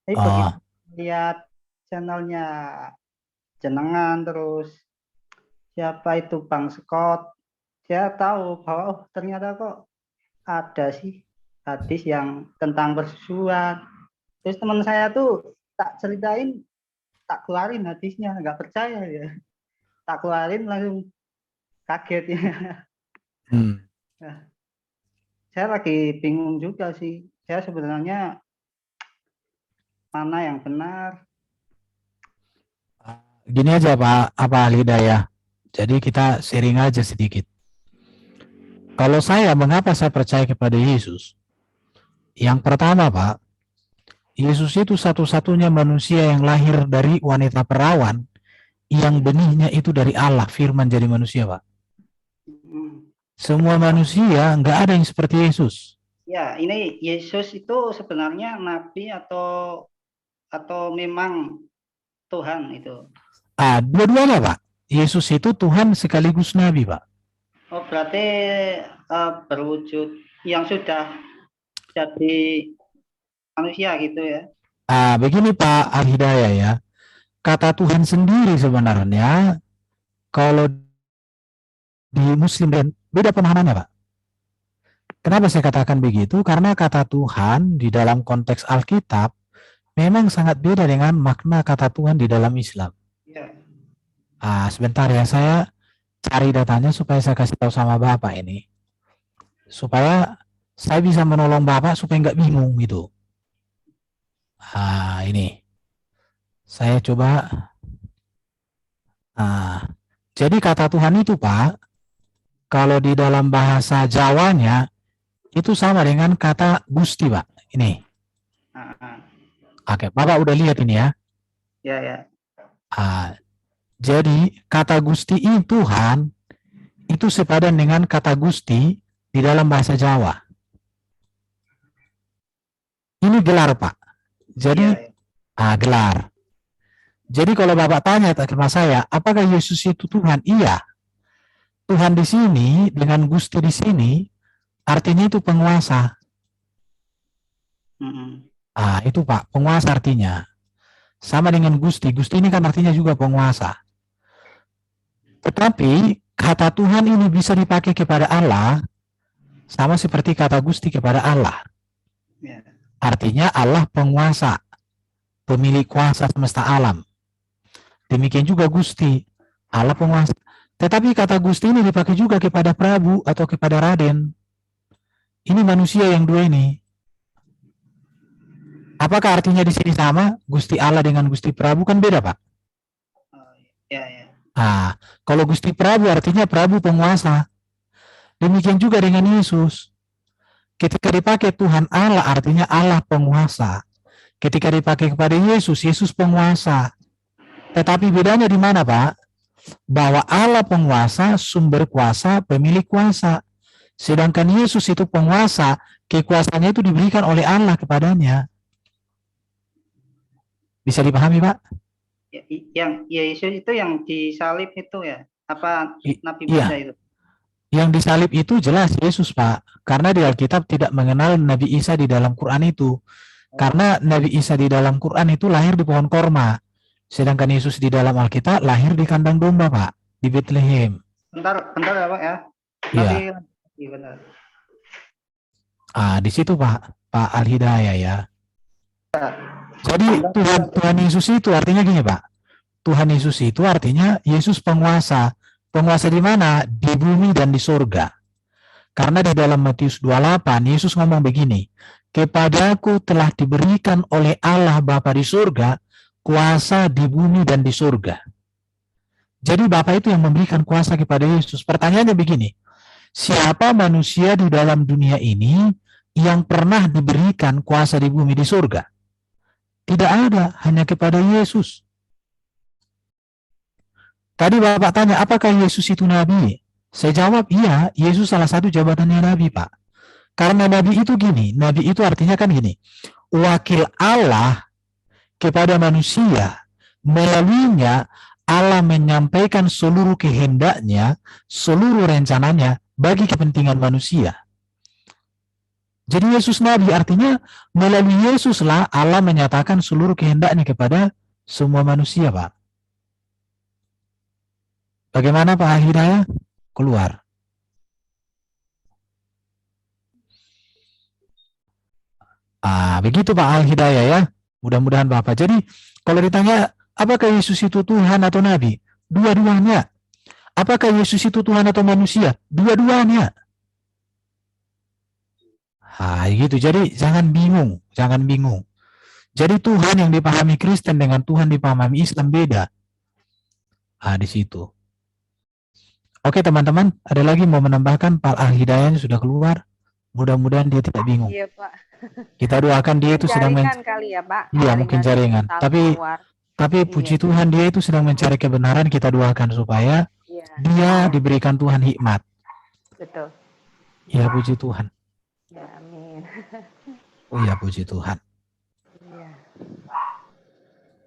Tapi begitu lihat channelnya jenengan terus siapa itu Bang Scott, saya tahu bahwa oh, ternyata kok ada sih hadis yang tentang persusuan. Terus teman saya tuh tak ceritain, tak keluarin hadisnya, nggak percaya ya. Tak keluarin langsung kaget ya. Nah, saya lagi bingung juga sih. Saya sebenarnya mana yang benar. Gini aja Pak, Al-Hidayah. Jadi kita sharing aja sedikit. Kalau saya, mengapa saya percaya kepada Yesus? Yang pertama Pak, Yesus itu satu-satunya manusia yang lahir dari wanita perawan, yang benihnya itu dari Allah, firman jadi manusia Pak. Semua manusia nggak ada yang seperti Yesus. Ya, ini Yesus itu sebenarnya nabi atau memang Tuhan itu? Dua-duanya Pak. Yesus itu Tuhan sekaligus nabi Pak. Oh, berarti berwujud yang sudah jadi manusia gitu ya? Begini Pak Al-Hidayah ya. Kata Tuhan sendiri sebenarnya kalau di Muslim dan beda pemahamannya Pak. Kenapa saya katakan begitu? Karena kata Tuhan di dalam konteks Alkitab memang sangat beda dengan makna kata Tuhan di dalam Islam. Ya. Sebentar ya, saya cari datanya supaya saya kasih tahu sama Bapak ini. Supaya saya bisa menolong Bapak supaya nggak bingung gitu. Ini. Saya coba. Jadi kata Tuhan itu Pak, kalau di dalam bahasa Jawanya, itu sama dengan kata Gusti Pak. Ini. Oke, Bapak udah lihat ini ya? Ya, ya. Jadi kata Gusti ini Tuhan, itu sepadan dengan kata Gusti di dalam bahasa Jawa. Ini gelar Pak. Jadi, gelar. Jadi kalau Bapak tanya sama saya, apakah Yesus itu Tuhan? Iya. Tuhan di sini dengan Gusti di sini artinya itu penguasa. Mm-mm. Itu Pak, penguasa artinya. Sama dengan Gusti. Gusti ini kan artinya juga penguasa. Tetapi kata Tuhan ini bisa dipakai kepada Allah sama seperti kata Gusti kepada Allah. Ya. Artinya Allah penguasa, pemilik kuasa semesta alam. Demikian juga Gusti, Allah penguasa. Tetapi kata Gusti ini dipakai juga kepada Prabu atau kepada Raden. Ini manusia yang dua ini. Apakah artinya di sini sama? Gusti Allah dengan Gusti Prabu kan beda, Pak? Ya, ya. Kalau Gusti Prabu artinya Prabu penguasa. Demikian juga dengan Yesus. Ketika dipakai Tuhan Allah artinya Allah penguasa. Ketika dipakai kepada Yesus, Yesus penguasa. Tetapi bedanya di mana, Pak? Bahwa Allah penguasa, sumber kuasa, pemilik kuasa. Sedangkan Yesus itu penguasa, kekuasaannya itu diberikan oleh Allah kepadanya. Bisa dipahami, Pak? Yang Yesus itu yang disalib itu ya? Apa Nabi Iya. Musa itu? Yang disalib itu jelas Yesus, Pak. Karena di Alkitab tidak mengenal Nabi Isa di dalam Quran itu. Karena Nabi Isa di dalam Quran itu lahir di pohon korma. Sedangkan Yesus di dalam Alkitab lahir di kandang domba, Pak. Di Bethlehem. Bentar ya Pak ya? Iya. Iya benar. Di situ Pak Al-Hidayah ya. Jadi Tuhan Yesus itu artinya gini, Pak. Tuhan Yesus itu artinya Yesus penguasa. Penguasa di mana? Di bumi dan di surga. Karena di dalam Matius 28, Yesus ngomong begini, kepadaku telah diberikan oleh Allah Bapa di surga, kuasa di bumi dan di surga. Jadi Bapa itu yang memberikan kuasa kepada Yesus. Pertanyaannya begini, siapa manusia di dalam dunia ini yang pernah diberikan kuasa di bumi di surga? Tidak ada, hanya kepada Yesus. Tadi Bapak tanya, apakah Yesus itu nabi? Saya jawab, iya, Yesus salah satu jabatannya nabi, Pak. Karena nabi itu gini, nabi itu artinya kan gini, wakil Allah kepada manusia, melaluinya Allah menyampaikan seluruh kehendaknya, seluruh rencananya bagi kepentingan manusia. Jadi Yesus nabi artinya melalui Yesuslah Allah menyatakan seluruh kehendaknya kepada semua manusia, Pak. Bagaimana Pak Hidayah? Keluar. Begitu Pak Al-Hidayah ya. Mudah-mudahan Bapak. Jadi kalau ditanya apakah Yesus itu Tuhan atau Nabi? Dua-duanya. Apakah Yesus itu Tuhan atau manusia? Dua-duanya. Gitu. Jadi jangan bingung. Jadi Tuhan yang dipahami Kristen dengan Tuhan dipahami Islam beda. Di situ. Oke teman-teman, ada lagi mau menambahkan? Pak Al-Hidayahnya sudah keluar. Mudah-mudahan dia tidak bingung. Iya Pak. Kita doakan dia itu sedang kali ya Pak. Iya mungkin jaringan. Tapi puji Tuhan dia itu sedang mencari kebenaran. Kita doakan supaya dia diberikan Tuhan hikmat. Betul. Ya puji Tuhan. Ya amin. Oh ya puji Tuhan. Iya.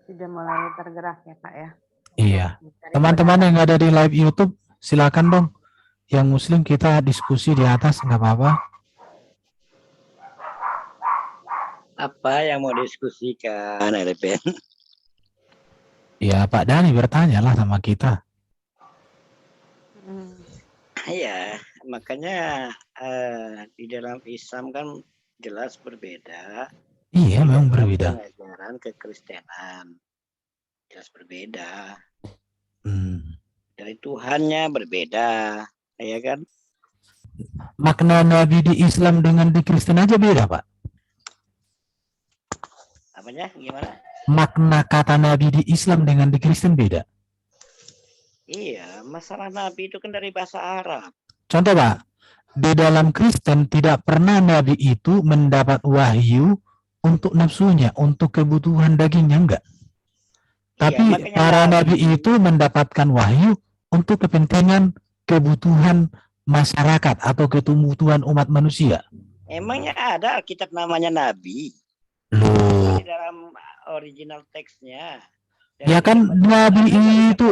Sudah mulai tergerak ya Pak ya. Iya. Teman-teman yang ada di live YouTube silakan dong. Yang Muslim kita diskusi di atas nggak apa-apa. Apa yang mau diskusikan, LPN? Ya Pak Dhani bertanyalah sama kita. Iya, makanya di dalam Islam kan jelas berbeda. Iya, memang berbeda. Pengajaran kekristenan jelas berbeda. Dari Tuhannya berbeda, ya kan? Makna Nabi di Islam dengan di Kristen aja beda, Pak. Apanya? Gimana? Makna kata Nabi di Islam dengan di Kristen beda. Iya, masalah Nabi itu kan dari bahasa Arab. Contoh, Pak, di dalam Kristen tidak pernah Nabi itu mendapat wahyu untuk nafsunya, untuk kebutuhan dagingnya, enggak. Tapi para Nabi itu mendapatkan wahyu untuk kepentingan kebutuhan masyarakat atau kebutuhan umat manusia. Emangnya ada Alkitab namanya Nabi? Loh. Di dalam original teksnya. Ya kan Nabi itu,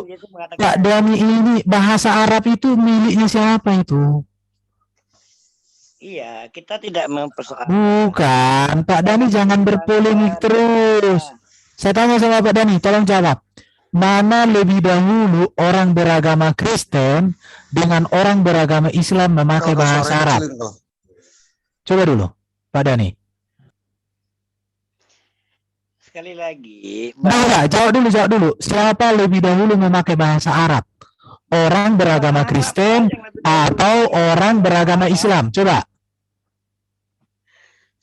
Pak Dhani ini bahasa Arab itu miliknya siapa itu? Iya, kita tidak mempersoalkan. Bukan, Pak Dani jangan berpolemik terus. Saya tanya sama Pak Dani, tolong jawab. Mana lebih dahulu orang beragama Kristen dengan orang beragama Islam memakai Kau bahasa suaranya Arab? kecilin kau. Coba dulu, Pak Dani. Sekali lagi, Nah, jawab dulu. Siapa lebih dahulu memakai bahasa Arab? Orang beragama Kristen atau orang beragama Islam? Coba.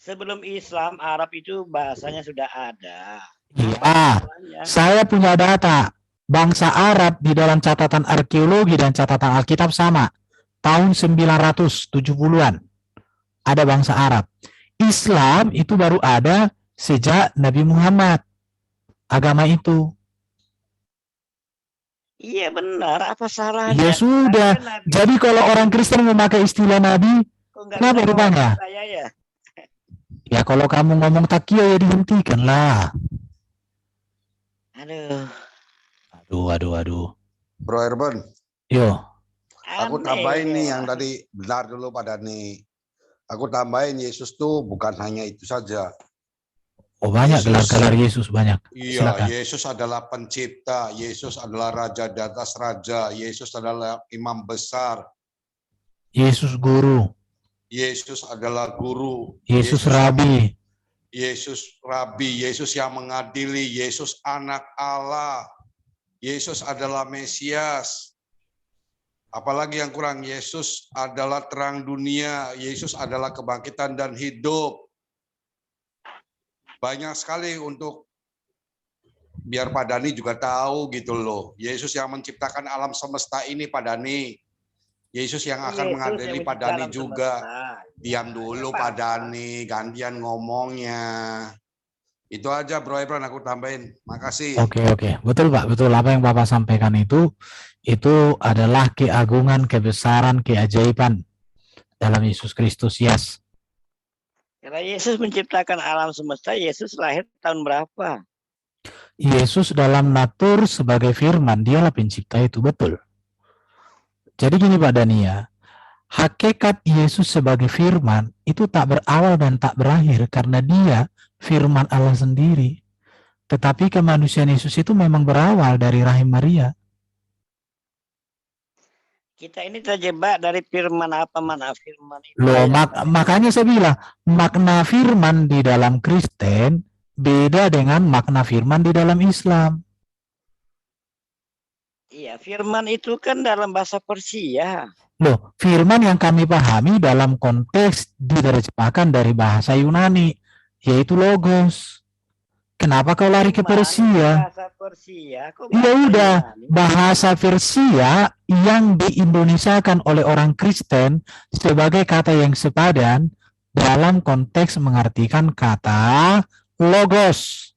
sebelum Islam, Arab itu bahasanya sudah ada. Iya, saya punya data. Bangsa Arab di dalam catatan arkeologi dan catatan Alkitab sama. Tahun 970-an. Ada bangsa Arab. Islam itu baru ada sejak Nabi Muhammad. Agama itu. Iya benar, apa salahnya? Ya sudah. Jadi kalau orang Kristen memakai istilah Nabi, kenapa rupanya? Saya ya. Ya kalau kamu ngomong takia ya dihentikan lah. Aduh. Bro Erben, Yo. aku tambahin nih yang tadi benar dulu Pak Dani. Aku tambahin Yesus tuh bukan hanya itu saja. Oh banyak gelar-gelar Yesus banyak. Iya, Silakan. Yesus adalah pencipta, Yesus adalah raja di atas raja, Yesus adalah imam besar, Yesus guru. Yesus adalah guru, Yesus rabi. Yesus rabi, Yesus yang mengadili, Yesus anak Allah, Yesus adalah Mesias. Apalagi yang kurang, Yesus adalah terang dunia, Yesus adalah kebangkitan dan hidup. Banyak sekali untuk biar Pak Dani juga tahu gitu loh. Yesus yang menciptakan alam semesta ini Pak Dani. Yesus yang akan mengadili Pak Dani juga. Diam dulu Pak Dani, gantian ngomongnya. Itu aja Bro Ebran aku tambahin. Makasih. Oke. Betul Pak, betul. Apa yang Bapak sampaikan itu adalah keagungan, kebesaran, keajaiban dalam Yesus Kristus. Yes. Karena Yesus menciptakan alam semesta, Yesus lahir tahun berapa? Yesus dalam natur sebagai firman, dialah pencipta itu, betul. Jadi gini Pak Dania, hakikat Yesus sebagai firman itu tak berawal dan tak berakhir karena dia firman Allah sendiri. Tetapi kemanusiaan Yesus itu memang berawal dari rahim Maria. Kita ini terjebak dari firman apa mana firman itu. Loh, makanya saya bilang makna firman di dalam Kristen beda dengan makna firman di dalam Islam. Iya, firman itu kan dalam bahasa Persia. Loh, firman yang kami pahami dalam konteks diterjemahkan dari bahasa Yunani, yaitu logos. Kenapa kau lari ke Persia? Bahasa Persia. Ya udah, bahasa Persia yang diindonesiakan oleh orang Kristen sebagai kata yang sepadan dalam konteks mengartikan kata logos.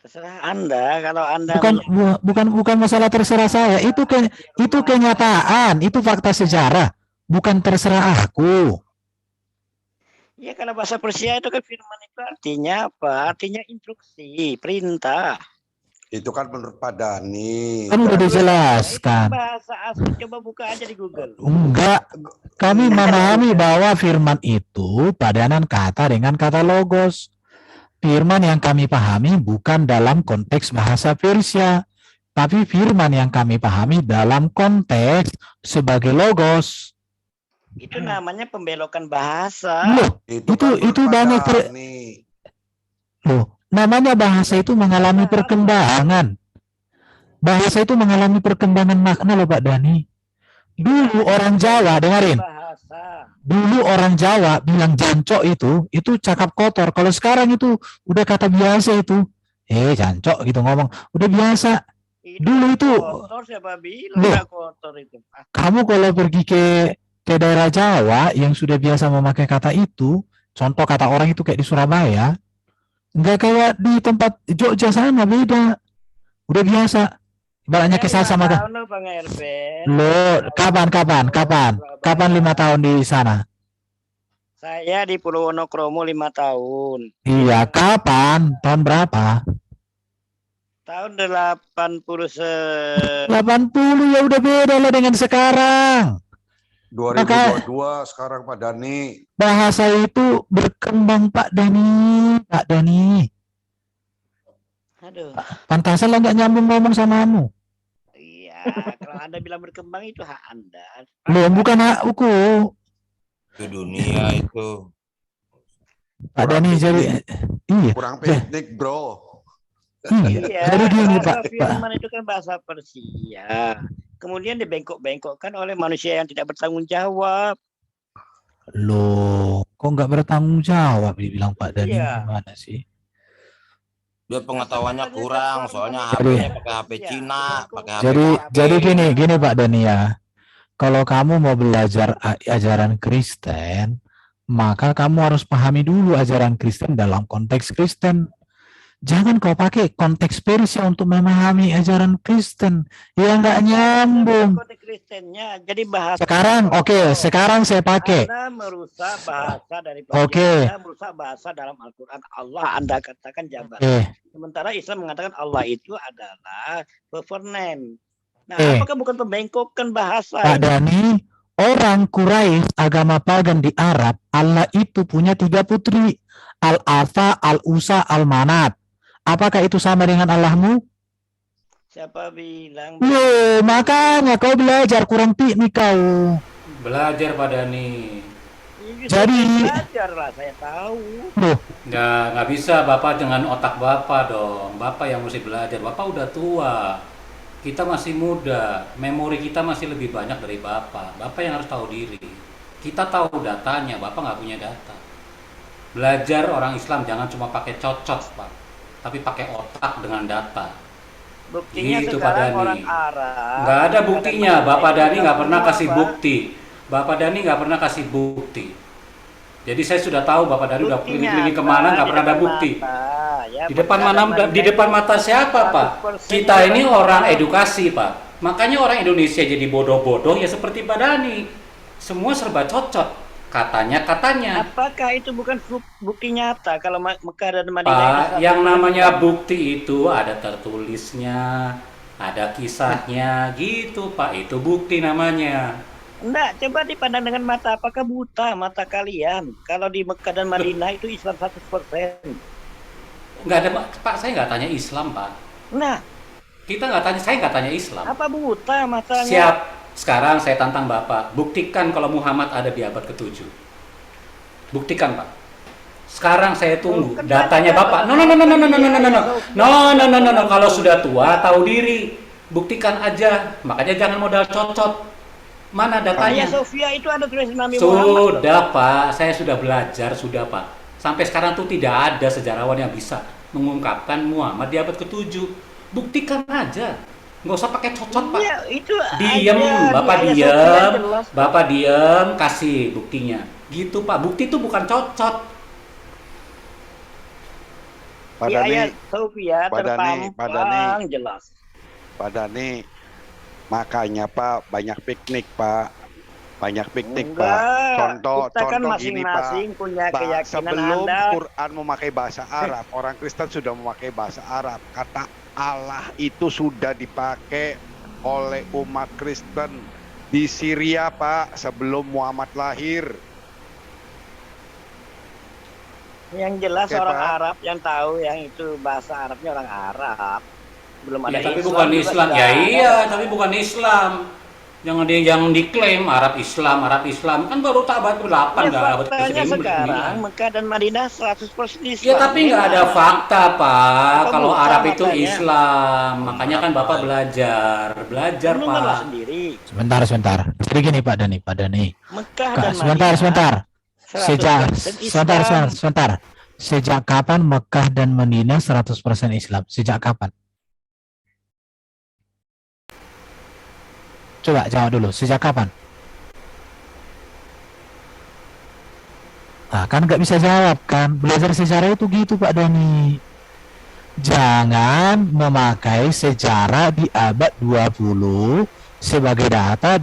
Terserah Anda, kalau Anda bukan masalah terserah saya, itu kenyataan, itu fakta sejarah, bukan terserah aku. Ya kalau bahasa Persia itu kan firman itu artinya apa? Artinya instruksi, perintah. Itu kan menurut Pak Dani. Kan udah dijelaskan. Bahasa asli, coba buka aja di Google. Enggak, kami memahami bahwa firman itu padanan kata dengan kata logos. Firman yang kami pahami bukan dalam konteks bahasa Persia, tapi firman yang kami pahami dalam konteks sebagai logos. Itu namanya pembelokan bahasa. Loh, itu banyak Loh, namanya bahasa itu mengalami perkembangan. Bahasa itu mengalami perkembangan makna loh Pak Dani. Dulu orang Jawa, dengerin. Dulu orang Jawa bilang jancok itu cakap kotor. Kalau sekarang itu udah kata biasa itu. Jancok gitu ngomong. Udah biasa. Dulu itu. Kotor siapa bilang kotor itu. Kamu kalau pergi ke daerah Jawa yang sudah biasa memakai kata itu, contoh kata orang itu kayak di Surabaya, nggak kayak di tempat Jogja sana, beda. Udah biasa. Ibaratnya kesal sama Loh, kapan 5 tahun di sana? Saya di Pulau Wonokromo 5 tahun. Iya, kapan? Tahun berapa? Tahun 80. 80 ya udah beda lah dengan sekarang. 2022 sekarang Pak Dani. Bahasa itu berkembang Pak Dani. Pak Dani. Aduh. Pantasan lah nggak nyambung ngomong samamu. Iya, kalau Anda bilang berkembang itu hak Anda. Loh, bukan hakku. Itu dunia itu. Pak Dani jadi iya. Kurang piknik, bro. Iya, Jadi gini bahasa Pak. firman itu kan bahasa Persia. Kemudian dibengkok-bengkokkan oleh manusia yang tidak bertanggung jawab. Loh, kok nggak bertanggung jawab dibilang Pak Dani Iya. gimana sih? Dia pengetahuannya kurang, soalnya Jadi- HP-nya pakai HP Cina, pakai HP Jadi gini Pak Dani ya. Kalau kamu mau belajar ajaran Kristen, maka kamu harus pahami dulu ajaran Kristen dalam konteks Kristen. Jangan kau pakai konteks Persia untuk memahami ajaran Kristen. Ya nggak nyambung. Konteks Kristennya, jadi bahasa. Sekarang, sekarang saya pakai. Anda merusak bahasa dari Oke. Anda merusak bahasa dalam Al-Quran. Allah Anda katakan jabat. Sementara Islam mengatakan Allah itu adalah verb. Nah, apakah bukan pembengkokan bahasa? Pak Dani, orang Quraisy agama pagan di Arab, Allah itu punya 3 putri. Al-Atha, Al-Usa, Al-Manat. Apakah itu sama dengan Allahmu? Siapa bilang? Loh, makanya kau belajar kurang piknik kau. Belajar Pak Dani. Jadi belajar lah, saya tahu. Loh, nggak bisa Bapak dengan otak Bapak dong. Bapak yang mesti belajar. Bapak udah tua. Kita masih muda. Memori kita masih lebih banyak dari Bapak. Bapak yang harus tahu diri. Kita tahu datanya. Bapak nggak punya data. Belajar orang Islam jangan cuma pakai cocok Pak, tapi pakai otak dengan data. Buktinya Gitu, Pak sekarang Dani. orang Arab. Nggak ada buktinya. Bapak Dani nggak pernah kasih bukti. Bapak Dani nggak pernah kasih bukti. Jadi saya sudah tahu Bapak Dani udah keliling-keliling kemana nggak pernah ada bukti. Di depan mana? Di depan mata siapa Pak? Kita ini orang edukasi Pak. Makanya orang Indonesia jadi bodoh-bodoh ya seperti Pak Dani. Semua serba cocok. Katanya. Apakah itu bukan bukti nyata kalau Mekah dan Madinah Pak, itu yang namanya bukti itu ada tertulisnya, ada kisahnya gitu Pak. Itu bukti namanya. Enggak, coba dipandang dengan mata. Apakah buta mata kalian? Kalau di Mekah dan Madinah itu Islam 100%. Nggak ada Pak, saya nggak tanya Islam Pak. Nah, saya nggak tanya Islam. apa buta matanya? Siap. Sekarang saya tantang Bapak, buktikan kalau Muhammad ada di abad ke-7. Buktikan Pak. Sekarang saya tunggu datanya Bapak. No. Kalau sudah tua tahu diri, buktikan aja. Makanya jangan modal cocok. Mana datanya? Hagia Sophia itu ada tulisan Nabi Muhammad. Sudah Pak, saya sudah belajar sudah Pak. Sampai sekarang tuh tidak ada sejarawan yang bisa mengungkapkan Muhammad di abad ke-7. Buktikan aja. Nggak usah pakai cocok Pak. Ya, itu Diem, Bapak diem, kasih buktinya. Gitu Pak, bukti itu bukan cocok. Pak Di Dani, ayat Sophia terpampang jelas. Pak Dani, makanya Pak banyak piknik Pak. Banyak piknik Pak. Contoh kita kan gini Pak. masing-masing punya keyakinan Sebelum Anda. Quran memakai bahasa Arab, orang Kristen sudah memakai bahasa Arab. Kata Allah itu sudah dipakai oleh umat Kristen di Syria Pak sebelum Muhammad lahir. Yang jelas Oke, orang Pak. Arab yang tahu yang itu bahasa Arabnya orang Arab. Belum ada Ya, tapi Islam bukan juga Islam. sudah Ya ada. iya, tapi bukan Islam. Jangan diklaim Arab Islam kan baru abad ke-8 Ya, nggak abad faktanya ke-9. sekarang Mekah dan Madinah 100% Islam. Ya tapi nggak ada fakta Pak. Apa Kalau buta Arab itu matanya? Islam, makanya kan Bapak belajar Renunganlah Pak. sendiri. sebentar. Jadi gini Pak Dani. Mekah dan Sebentar. 100% Islam. Sebentar. Sejak kapan Mekah dan Madinah 100% Islam? Sejak kapan? Coba jawab dulu, sejak kapan? Nah, kan nggak bisa jawab kan? Belajar sejarah itu gitu Pak Dani. Jangan memakai sejarah di abad 20 sebagai data di